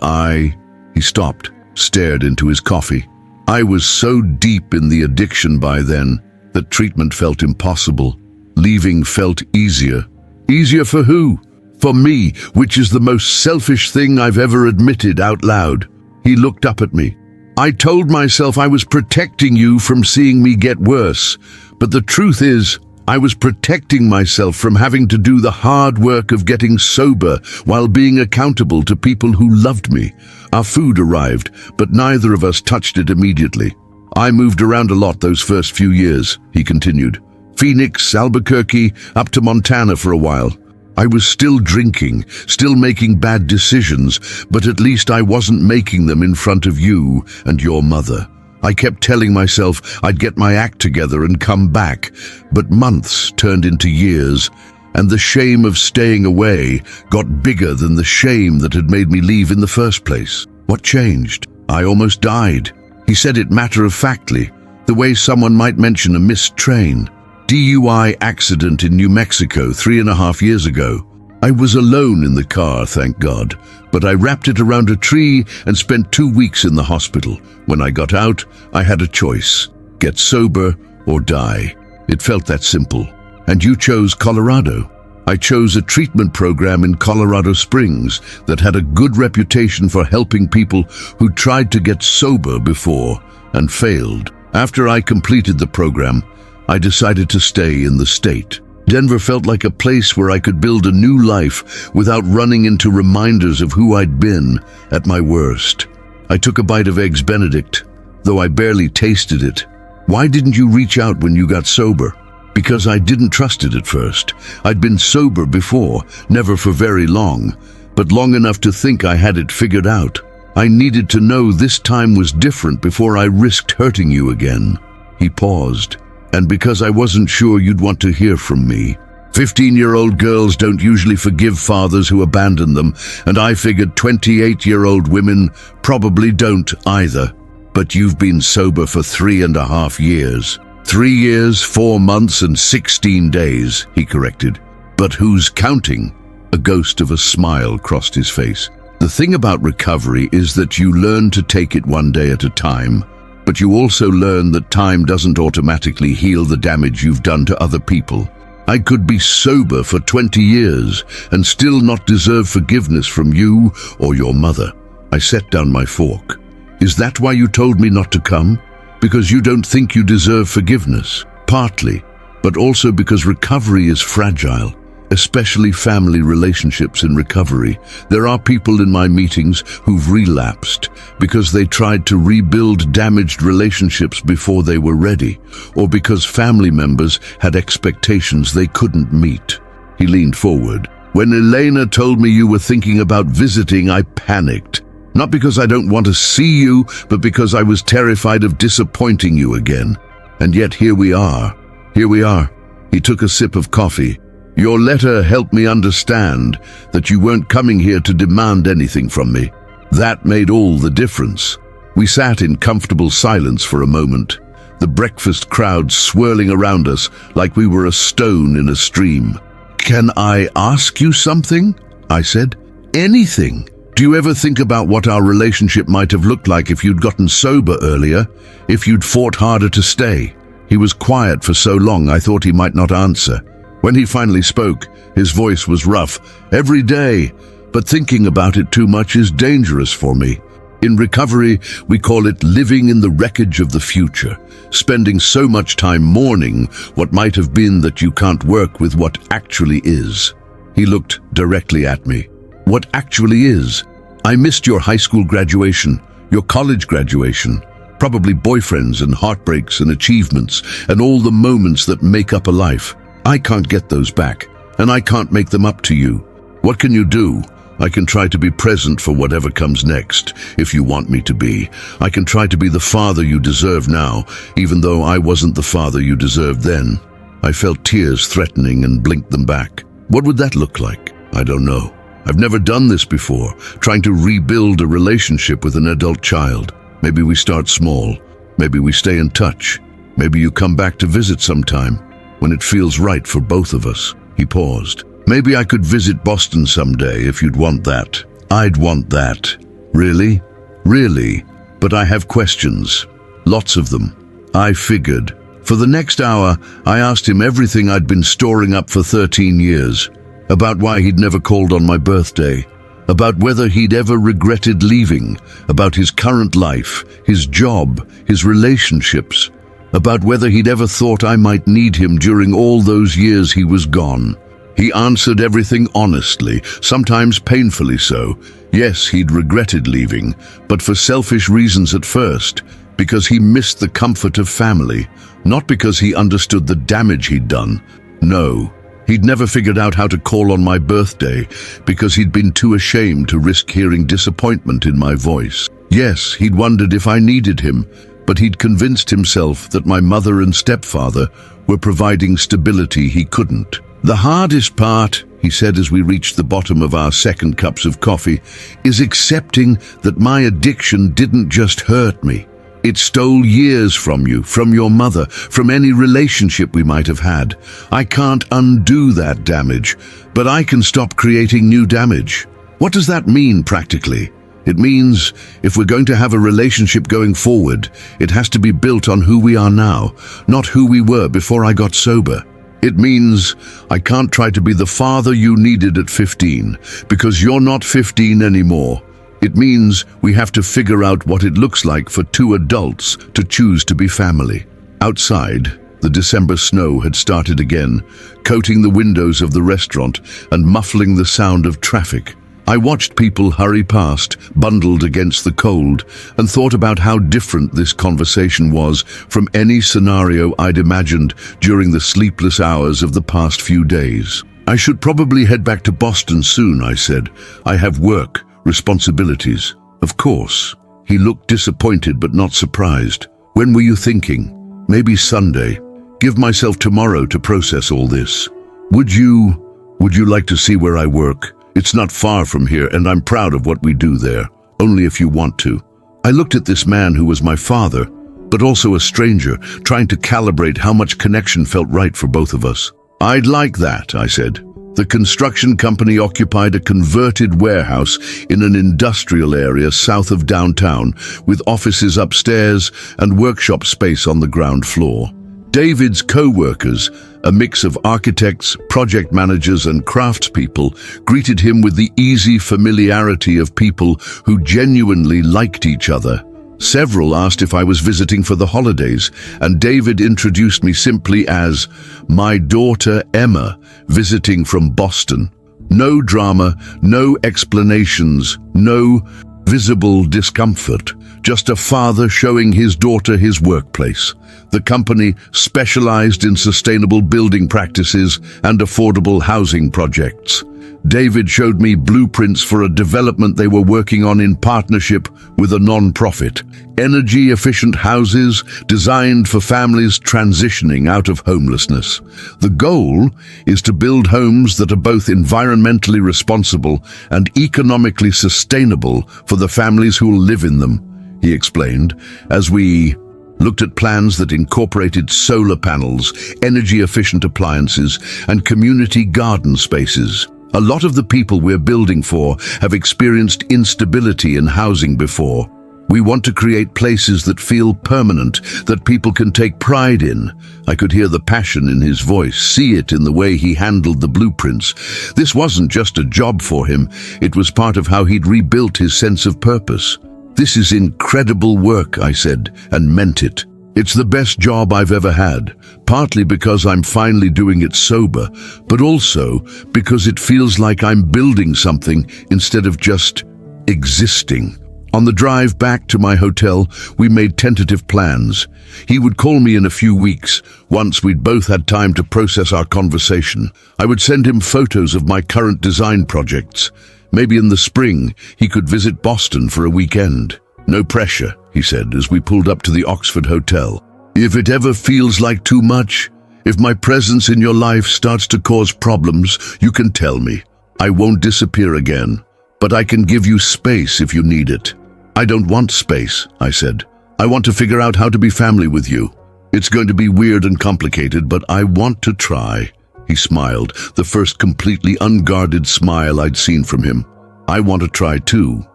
he stopped, stared into his coffee. I was so deep in the addiction by then that treatment felt impossible. Leaving felt easier. Easier for who? For me, which is the most selfish thing I've ever admitted out loud. He looked up at me. I told myself I was protecting you from seeing me get worse, but the truth is, I was protecting myself from having to do the hard work of getting sober while being accountable to people who loved me. Our food arrived, but neither of us touched it immediately. I moved around a lot those first few years, he continued. Phoenix, Albuquerque, up to Montana for a while. I was still drinking, still making bad decisions, but at least I wasn't making them in front of you and your mother. I kept telling myself I'd get my act together and come back, but months turned into years, and the shame of staying away got bigger than the shame that had made me leave in the first place. What changed? I almost died. He said it matter-of-factly, the way someone might mention a missed train. DUI accident in New Mexico 3.5 years ago. I was alone in the car, thank God, but I wrapped it around a tree and spent 2 weeks in the hospital. When I got out, I had a choice: get sober or die. It felt that simple. And you chose Colorado. I chose a treatment program in Colorado Springs that had a good reputation for helping people who tried to get sober before and failed. After I completed the program, I decided to stay in the state. Denver felt like a place where I could build a new life without running into reminders of who I'd been at my worst. I took a bite of Eggs Benedict, though I barely tasted it. Why didn't you reach out when you got sober? Because I didn't trust it at first. I'd been sober before, never for very long, but long enough to think I had it figured out. I needed to know this time was different before I risked hurting you again. He paused. And because I wasn't sure you'd want to hear from me. 15-year-old girls don't usually forgive fathers who abandon them, and I figured 28-year-old women probably don't either. But you've been sober for 3.5 years. 3 years, 4 months, and 16 days, he corrected. But who's counting? A ghost of a smile crossed his face. The thing about recovery is that you learn to take it one day at a time. But you also learn that time doesn't automatically heal the damage you've done to other people. I could be sober for 20 years and still not deserve forgiveness from you or your mother. I set down my fork. Is that why you told me not to come? Because you don't think you deserve forgiveness? Partly, but also because recovery is fragile. Especially family relationships in recovery. There are people in my meetings who've relapsed because they tried to rebuild damaged relationships before they were ready, or because family members had expectations they couldn't meet. He leaned forward. When Elena told me you were thinking about visiting, I panicked. Not because I don't want to see you, but because I was terrified of disappointing you again. And yet here we are. Here we are. He took a sip of coffee. Your letter helped me understand that you weren't coming here to demand anything from me. That made all the difference. We sat in comfortable silence for a moment. the breakfast crowd swirling around us like we were a stone in a stream. "Can I ask you something?" I said. "Anything. Do you ever think about what our relationship might have looked like if you'd gotten sober earlier, if you'd fought harder to stay?" He was quiet for so long I thought he might not answer. When he finally spoke, his voice was rough. "Every day, but thinking about it too much is dangerous for me. In recovery, we call it living in the wreckage of the future, spending so much time mourning what might have been that you can't work with what actually is." He looked directly at me. "What actually is? I missed your high school graduation, your college graduation, probably boyfriends and heartbreaks and achievements and all the moments that make up a life. I can't get those back, and I can't make them up to you. What can you do? I can try to be present for whatever comes next, if you want me to be. I can try to be the father you deserve now, even though I wasn't the father you deserved then." I felt tears threatening and blinked them back. What would that look like? I don't know. I've never done this before, trying to rebuild a relationship with an adult child. Maybe we start small. Maybe we stay in touch. Maybe you come back to visit sometime, when it feels right for both of us. He paused. "Maybe I could visit Boston someday if you'd want that." "I'd want that." "Really?" "Really. But I have questions. Lots of them." I figured. For the next hour, I asked him everything I'd been storing up for 13 years. About why he'd never called on my birthday. About whether he'd ever regretted leaving. About his current life, his job, his relationships. About whether he'd ever thought I might need him during all those years he was gone. He answered everything honestly, sometimes painfully so. Yes, he'd regretted leaving, but for selfish reasons at first, because he missed the comfort of family, not because he understood the damage he'd done. No, he'd never figured out how to call on my birthday because he'd been too ashamed to risk hearing disappointment in my voice. Yes, he'd wondered if I needed him, but he'd convinced himself that my mother and stepfather were providing stability he couldn't. "The hardest part," he said as we reached the bottom of our second cups of coffee, "is accepting that my addiction didn't just hurt me. It stole years from you, from your mother, from any relationship we might have had. I can't undo that damage, but I can stop creating new damage." What does that mean practically? It means if we're going to have a relationship going forward, it has to be built on who we are now, not who we were before I got sober. It means I can't try to be the father you needed at 15, because you're not 15 anymore. It means we have to figure out what it looks like for two adults to choose to be family. Outside, the December snow had started again, coating the windows of the restaurant and muffling the sound of traffic. I watched people hurry past, bundled against the cold, and thought about how different this conversation was from any scenario I'd imagined during the sleepless hours of the past few days. "I should probably head back to Boston soon," I said. "I have work, responsibilities." "Of course." He looked disappointed but not surprised. "When were you thinking?" "Maybe Sunday. Give myself tomorrow to process all this." Would you like to see where I work? It's not far from here, and I'm proud of what we do there. Only if you want to." I looked at this man who was my father, but also a stranger, trying to calibrate how much connection felt right for both of us. "I'd like that," I said. The construction company occupied a converted warehouse in an industrial area south of downtown, with offices upstairs and workshop space on the ground floor. David's co-workers, a mix of architects, project managers, and craftspeople, greeted him with the easy familiarity of people who genuinely liked each other. Several asked if I was visiting for the holidays, and David introduced me simply as my daughter Emma, visiting from Boston. No drama, no explanations, no visible discomfort, just a father showing his daughter his workplace. The company specialized in sustainable building practices and affordable housing projects. David showed me blueprints for a development they were working on in partnership with a non-profit. Energy-efficient houses designed for families transitioning out of homelessness. The goal is to build homes that are both environmentally responsible and economically sustainable for the families who will live in them, he explained, as we looked at plans that incorporated solar panels, energy-efficient appliances, and community garden spaces. A lot of the people we're building for have experienced instability in housing before. We want to create places that feel permanent, that people can take pride in. I could hear the passion in his voice, see it in the way he handled the blueprints. This wasn't just a job for him, it was part of how he'd rebuilt his sense of purpose. "This is incredible work," I said, and meant it. "It's the best job I've ever had, partly because I'm finally doing it sober, but also because it feels like I'm building something instead of just existing." On the drive back to my hotel, we made tentative plans. He would call me in a few weeks, once we'd both had time to process our conversation. I would send him photos of my current design projects. Maybe in the spring, he could visit Boston for a weekend. "No pressure," he said as we pulled up to the Oxford Hotel. "If it ever feels like too much, if my presence in your life starts to cause problems, you can tell me. I won't disappear again, but I can give you space if you need it." "I don't want space," I said. "I want to figure out how to be family with you. It's going to be weird and complicated, but I want to try." He smiled, the first completely unguarded smile I'd seen from him. "I want to try too."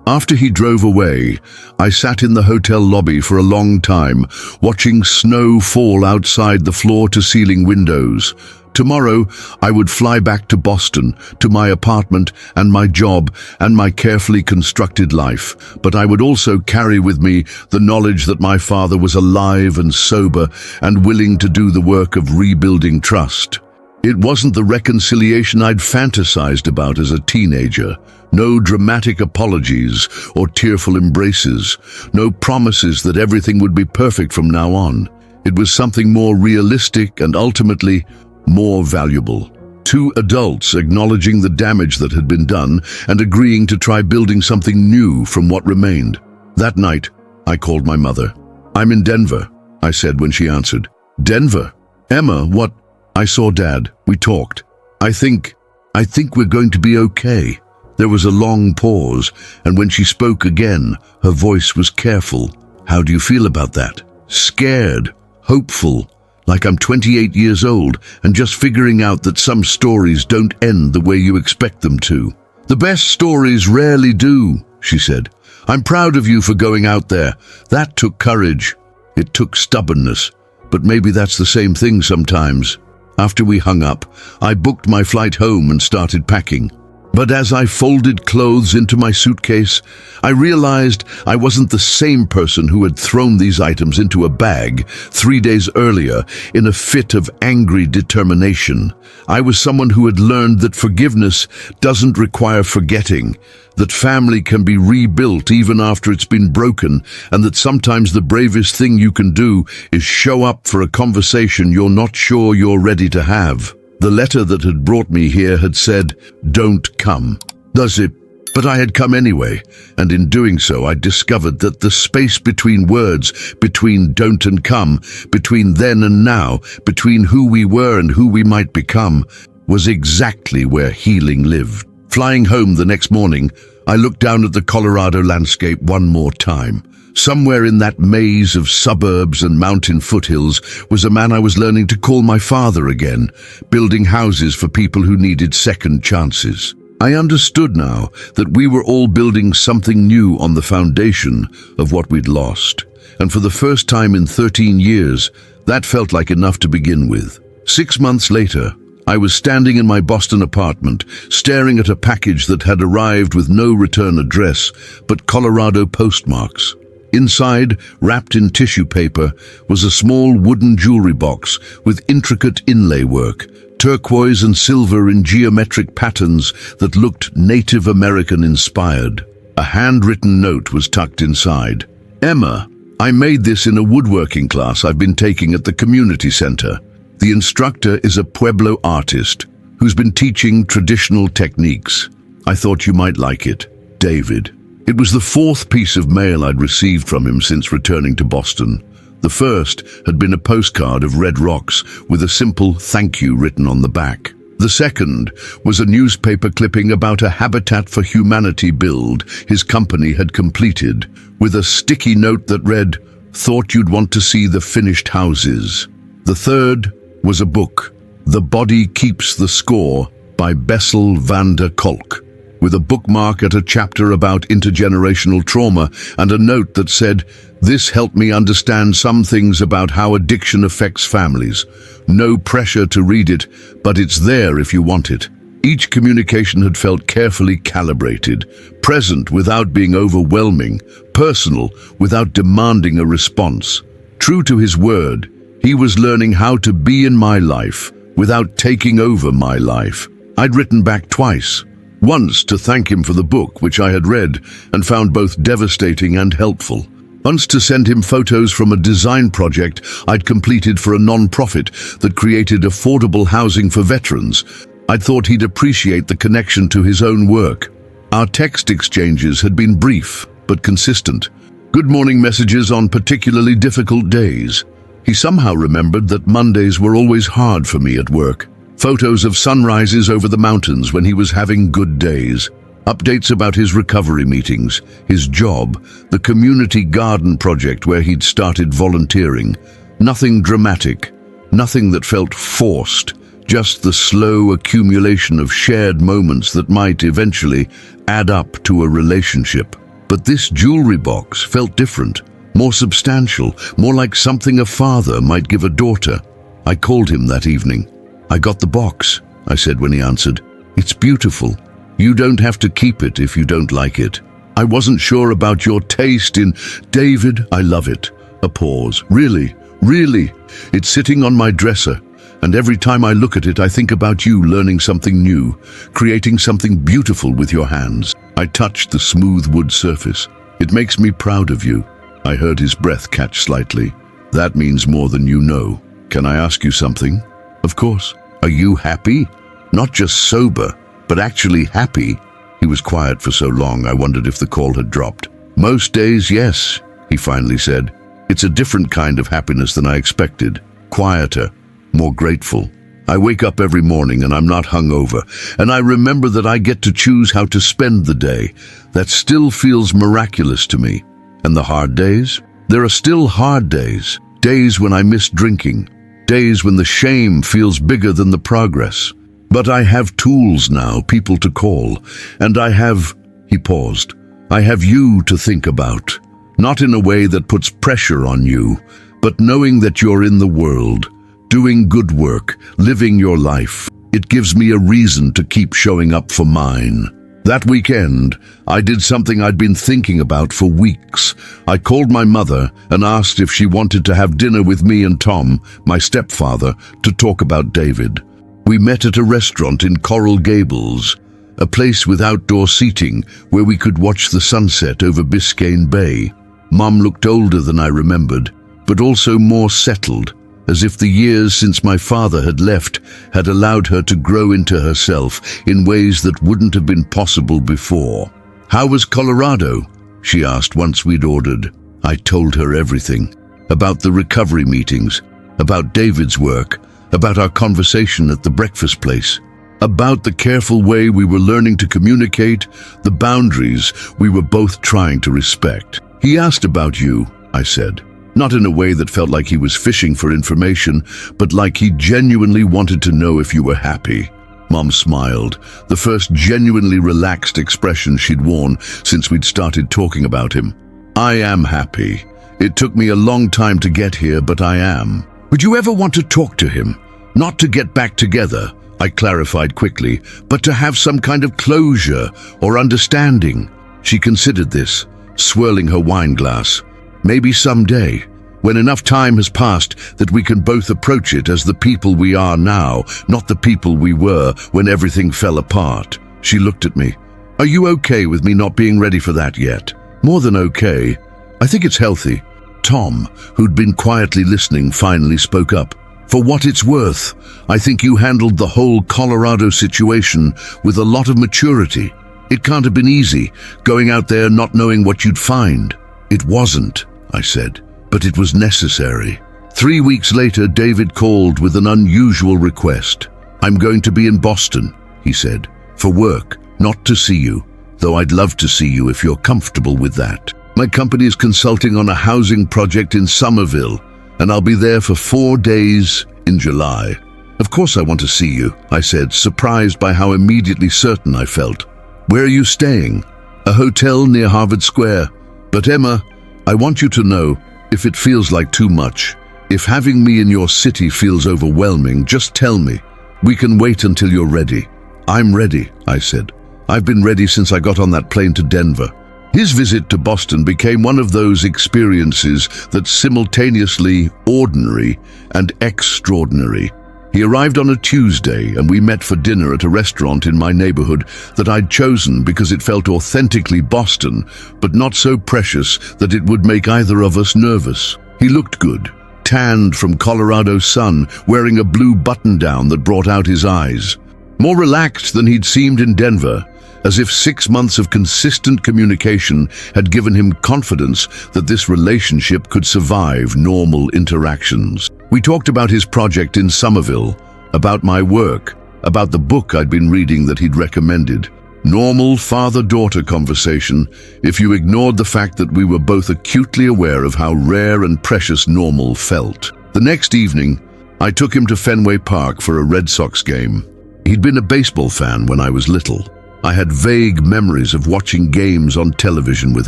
After he drove away, I sat in the hotel lobby for a long time, watching snow fall outside the floor-to-ceiling windows. Tomorrow, I would fly back to Boston, to my apartment and my job and my carefully constructed life, but I would also carry with me the knowledge that my father was alive and sober and willing to do the work of rebuilding trust. It wasn't the reconciliation I'd fantasized about as a teenager. No dramatic apologies or tearful embraces. No promises that everything would be perfect from now on. It was something more realistic and ultimately more valuable. Two adults acknowledging the damage that had been done and agreeing to try building something new from what remained. That night, I called my mother. "I'm in Denver," I said when she answered. "Denver? Emma, what?" I saw Dad. We talked. I think we're going to be okay." There was a long pause, and when she spoke again, her voice was careful. "How do you feel about that?" "Scared, hopeful, like I'm 28 years old and just figuring out that some stories don't end the way you expect them to." "The best stories rarely do," she said. "I'm proud of you for going out there. That took courage. It took stubbornness. But maybe that's the same thing sometimes." After we hung up, I booked my flight home and started packing. But as I folded clothes into my suitcase, I realized I wasn't the same person who had thrown these items into a bag 3 days earlier in a fit of angry determination. I was someone who had learned that forgiveness doesn't require forgetting, that family can be rebuilt even after it's been broken, and that sometimes the bravest thing you can do is show up for a conversation you're not sure you're ready to have. The letter that had brought me here had said, "Don't come." Does it? But I had come anyway, and in doing so I discovered that the space between words, between don't and come, between then and now, between who we were and who we might become, was exactly where healing lived. Flying home the next morning, I looked down at the Colorado landscape one more time. Somewhere in that maze of suburbs and mountain foothills was a man I was learning to call my father again, building houses for people who needed second chances. I understood now that we were all building something new on the foundation of what we'd lost. And for the first time in 13 years, that felt like enough to begin with. 6 months later, I was standing in my Boston apartment, staring at a package that had arrived with no return address, but Colorado postmarks. Inside, wrapped in tissue paper, was a small wooden jewelry box with intricate inlay work, turquoise and silver in geometric patterns that looked Native American inspired. A handwritten note was tucked inside. "Emma, I made this in a woodworking class I've been taking at the community center. The instructor is a Pueblo artist who's been teaching traditional techniques. I thought you might like it. David." It was the 4th piece of mail I'd received from him since returning to Boston. The first had been a postcard of red rocks with a simple thank you written on the back. The second was a newspaper clipping about a Habitat for Humanity build his company had completed, with a sticky note that read, thought you'd want to see the finished houses. The third was a book, The Body Keeps the Score by Bessel van der Kolk, with a bookmark at a chapter about intergenerational trauma and a note that said, "This helped me understand some things about how addiction affects families. No pressure to read it, but it's there if you want it." Each communication had felt carefully calibrated, present without being overwhelming, personal without demanding a response. True to his word, he was learning how to be in my life without taking over my life. I'd written back twice. Once to thank him for the book, which I had read and found both devastating and helpful. Once to send him photos from a design project I'd completed for a non-profit that created affordable housing for veterans. I'd thought he'd appreciate the connection to his own work. Our text exchanges had been brief but consistent. Good morning messages on particularly difficult days. He somehow remembered that Mondays were always hard for me at work. Photos of sunrises over the mountains when he was having good days. Updates about his recovery meetings, his job, the community garden project where he'd started volunteering. Nothing dramatic, nothing that felt forced, just the slow accumulation of shared moments that might eventually add up to a relationship. But this jewelry box felt different, more substantial, more like something a father might give a daughter. I called him that evening. "I got the box," I said when he answered. "It's beautiful. You don't have to keep it if you don't like it. I wasn't sure about your taste in David. I love it." A pause. "Really? Really? It's sitting on my dresser, and every time I look at it I think about you learning something new, creating something beautiful with your hands." I touched the smooth wood surface. "It makes me proud of you." I heard his breath catch slightly. "That means more than you know. Can I ask you something?" "Of course." "Are you happy? Not just sober, but actually happy?" He was quiet for so long I wondered if the call had dropped. "Most days, yes," he finally said. "It's a different kind of happiness than I expected. Quieter, more grateful. I wake up every morning and I'm not hungover, and I remember that I get to choose how to spend the day. That still feels miraculous to me. And the hard days? There are still hard days. Days when I miss drinking. Days when the shame feels bigger than the progress. But I have tools now, people to call, and I have," he paused, "I have you to think about. Not in a way that puts pressure on you, but knowing that you're in the world, doing good work, living your life. It gives me a reason to keep showing up for mine." That weekend, I did something I'd been thinking about for weeks. I called my mother and asked if she wanted to have dinner with me and Tom, my stepfather, to talk about David. We met at a restaurant in Coral Gables, a place with outdoor seating where we could watch the sunset over Biscayne Bay. Mom looked older than I remembered, but also more settled, as if the years since my father had left had allowed her to grow into herself in ways that wouldn't have been possible before. "How was Colorado?" she asked once we'd ordered. I told her everything, about the recovery meetings, about David's work, about our conversation at the breakfast place, about the careful way we were learning to communicate, the boundaries we were both trying to respect. "He asked about you," I said. Not in a way that felt like he was fishing for information, but like he genuinely wanted to know if you were happy. Mom smiled, the first genuinely relaxed expression she'd worn since we'd started talking about him. "I am happy. It took me a long time to get here, but I am." "Would you ever want to talk to him? Not to get back together," I clarified quickly, "but to have some kind of closure or understanding." She considered this, swirling her wine glass. "Maybe someday, when enough time has passed that we can both approach it as the people we are now, not the people we were when everything fell apart." She looked at me. "Are you okay with me not being ready for that yet?" "More than okay. I think it's healthy." Tom, who'd been quietly listening, finally spoke up. "For what it's worth, I think you handled the whole Colorado situation with a lot of maturity. It can't have been easy, going out there not knowing what you'd find." "It wasn't," I said, "but it was necessary." 3 weeks later, David called with an unusual request. "I'm going to be in Boston," he said, "for work, not to see you, though I'd love to see you if you're comfortable with that." My company is consulting on a housing project in Somerville, and I'll be there for 4 days in July. Of course I want to see you, I said, surprised by how immediately certain I felt. Where are you staying? A hotel near Harvard Square. But Emma, I want you to know, if it feels like too much, if having me in your city feels overwhelming, just tell me. We can wait until you're ready. I'm ready, I said. I've been ready since I got on that plane to Denver. His visit to Boston became one of those experiences that's simultaneously ordinary and extraordinary. He arrived on a Tuesday and we met for dinner at a restaurant in my neighborhood that I'd chosen because it felt authentically Boston, but not so precious that it would make either of us nervous. He looked good, tanned from Colorado sun, wearing a blue button-down that brought out his eyes. More relaxed than he'd seemed in Denver, as if 6 months of consistent communication had given him confidence that this relationship could survive normal interactions. We talked about his project in Somerville, about my work, about the book I'd been reading that he'd recommended. Normal father-daughter conversation if you ignored the fact that we were both acutely aware of how rare and precious normal felt. The next evening, I took him to Fenway Park for a Red Sox game. He'd been a baseball fan when I was little. I had vague memories of watching games on television with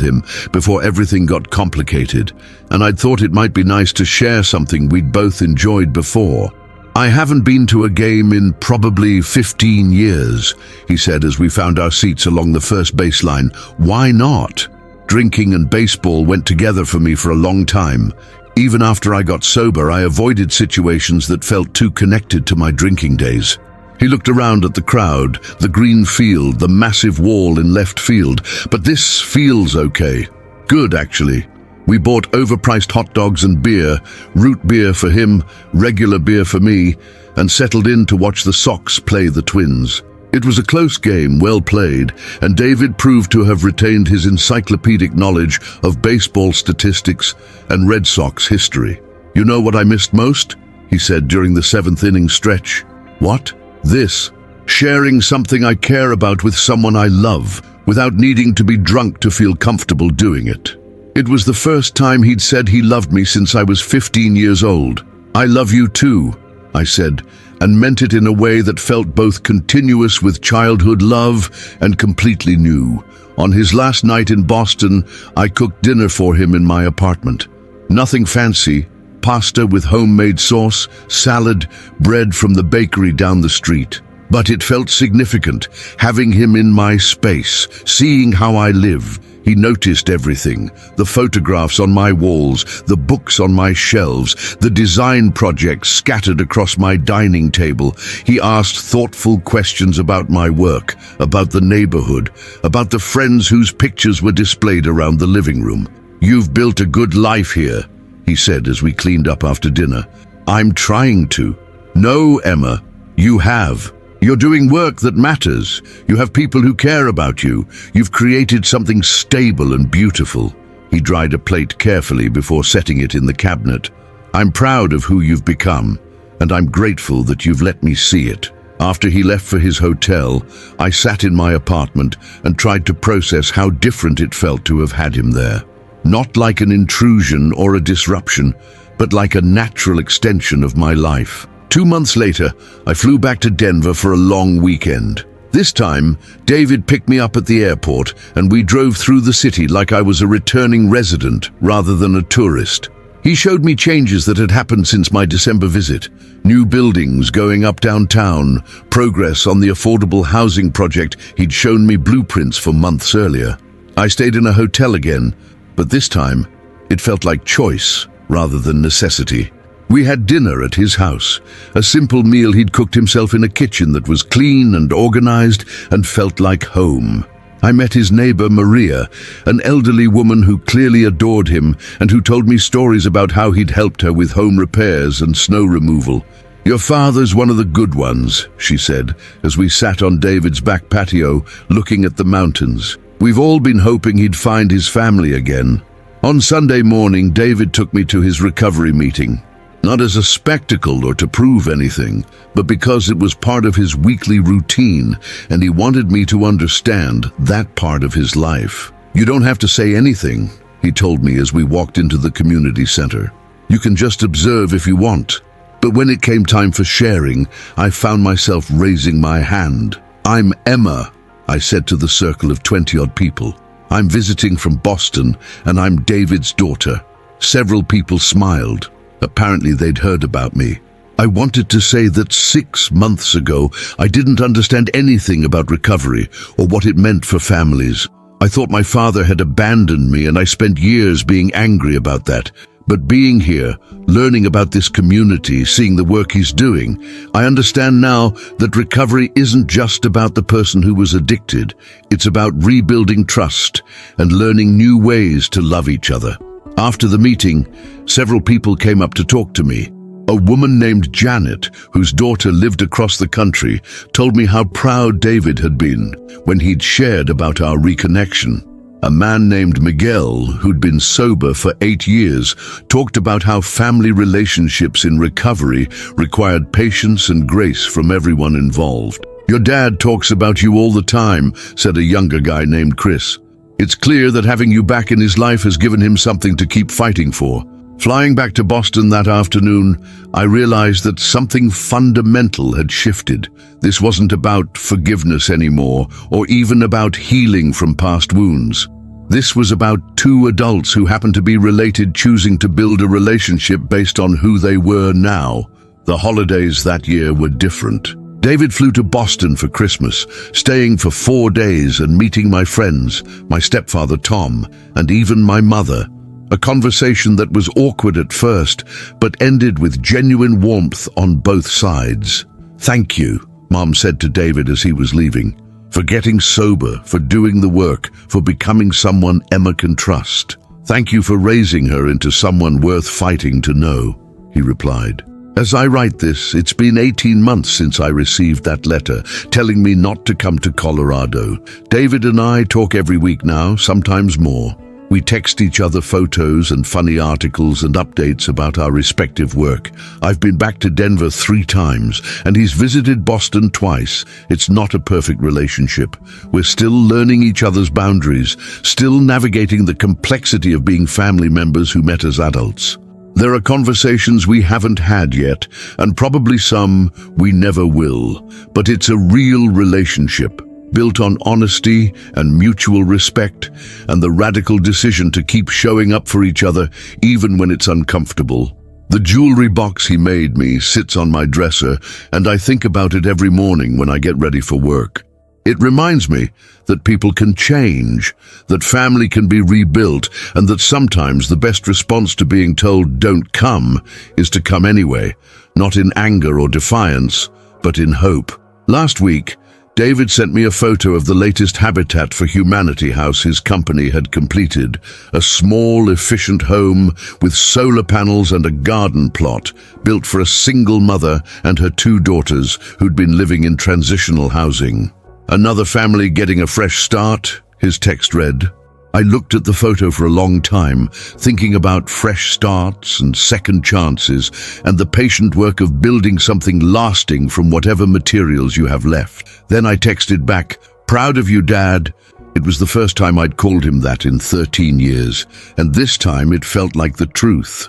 him before everything got complicated, and I'd thought it might be nice to share something we'd both enjoyed before. I haven't been to a game in probably 15 years, he said as we found our seats along the first baseline. Why not? Drinking and baseball went together for me for a long time. Even after I got sober, I avoided situations that felt too connected to my drinking days. He looked around at the crowd, the green field, the massive wall in left field. But this feels okay. Good, actually. We bought overpriced hot dogs and beer, root beer for him, regular beer for me, and settled in to watch the Sox play the Twins. It was a close game, well played, and David proved to have retained his encyclopedic knowledge of baseball statistics and Red Sox history. You know what I missed most? He said during the 7th inning stretch. What? This. Sharing something I care about with someone I love, without needing to be drunk to feel comfortable doing it. It was the first time he'd said he loved me since I was 15 years old. I love you too, I said, and meant it in a way that felt both continuous with childhood love and completely new. On his last night in Boston, I cooked dinner for him in my apartment. Nothing fancy. Pasta with homemade sauce, salad, bread from the bakery down the street. But it felt significant, having him in my space, seeing how I live. He noticed everything, the photographs on my walls, the books on my shelves, the design projects scattered across my dining table. He asked thoughtful questions about my work, about the neighborhood, about the friends whose pictures were displayed around the living room. You've built a good life here, he said as we cleaned up after dinner. I'm trying to. No, Emma, you have. You're doing work that matters. You have people who care about you. You've created something stable and beautiful. He dried a plate carefully before setting it in the cabinet. I'm proud of who you've become, and I'm grateful that you've let me see it. After he left for his hotel, I sat in my apartment and tried to process how different it felt to have had him there. Not like an intrusion or a disruption, but like a natural extension of my life. 2 months later, I flew back to Denver for a long weekend. This time, David picked me up at the airport and we drove through the city like I was a returning resident rather than a tourist. He showed me changes that had happened since my December visit. New buildings going up downtown, progress on the affordable housing project he'd shown me blueprints for months earlier. I stayed in a hotel again, but this time, it felt like choice rather than necessity. We had dinner at his house, a simple meal he'd cooked himself in a kitchen that was clean and organized and felt like home. I met his neighbor Maria, an elderly woman who clearly adored him and who told me stories about how he'd helped her with home repairs and snow removal. Your father's one of the good ones, she said, as we sat on David's back patio, looking at the mountains. We've all been hoping he'd find his family again. On Sunday morning, David took me to his recovery meeting. Not as a spectacle or to prove anything, but because it was part of his weekly routine, and he wanted me to understand that part of his life. You don't have to say anything, he told me as we walked into the community center. "You can just observe if you want." But when it came time for sharing, I found myself raising my hand. "I'm Emma," I said to the circle of 20-odd people. "I'm visiting from Boston, and I'm David's daughter." Several people smiled. Apparently they'd heard about me. I wanted to say that 6 months ago, I didn't understand anything about recovery or what it meant for families. I thought my father had abandoned me, and I spent years being angry about that. But being here, learning about this community, seeing the work he's doing, I understand now that recovery isn't just about the person who was addicted. It's about rebuilding trust and learning new ways to love each other. After the meeting, several people came up to talk to me. A woman named Janet, whose daughter lived across the country, told me how proud David had been when he'd shared about our reconnection. A man named Miguel, who'd been sober for 8 years, talked about how family relationships in recovery required patience and grace from everyone involved. "Your dad talks about you all the time," said a younger guy named Chris. "It's clear that having you back in his life has given him something to keep fighting for." Flying back to Boston that afternoon, I realized that something fundamental had shifted. This wasn't about forgiveness anymore, or even about healing from past wounds. This was about 2 adults who happened to be related choosing to build a relationship based on who they were now. The holidays that year were different. David flew to Boston for Christmas, staying for 4 days and meeting my friends, my stepfather Tom, and even my mother. A conversation that was awkward at first, but ended with genuine warmth on both sides. "Thank you," Mom said to David as he was leaving, "for getting sober, for doing the work, for becoming someone Emma can trust. Thank you for raising her into someone worth fighting to know," he replied. As I write this, it's been 18 months since I received that letter telling me not to come to Colorado. David and I talk every week now, sometimes more. We text each other photos and funny articles and updates about our respective work. I've been back to Denver 3 times, and he's visited Boston twice. It's not a perfect relationship. We're still learning each other's boundaries, still navigating the complexity of being family members who met as adults. There are conversations we haven't had yet, and probably some we never will. But it's a real relationship, built on honesty and mutual respect, and the radical decision to keep showing up for each other even when it's uncomfortable. The jewelry box he made me sits on my dresser, and I think about it every morning when I get ready for work. It reminds me that people can change, that family can be rebuilt, and that sometimes the best response to being told "don't come" is to come anyway, not in anger or defiance, but in hope. Last week, David sent me a photo of the latest Habitat for Humanity house his company had completed, a small, efficient home with solar panels and a garden plot built for a single mother and her 2 daughters who'd been living in transitional housing. "Another family getting a fresh start," his text read. I looked at the photo for a long time, thinking about fresh starts and second chances and the patient work of building something lasting from whatever materials you have left. Then I texted back, "Proud of you, Dad." It was the first time I'd called him that in 13 years, and this time it felt like the truth.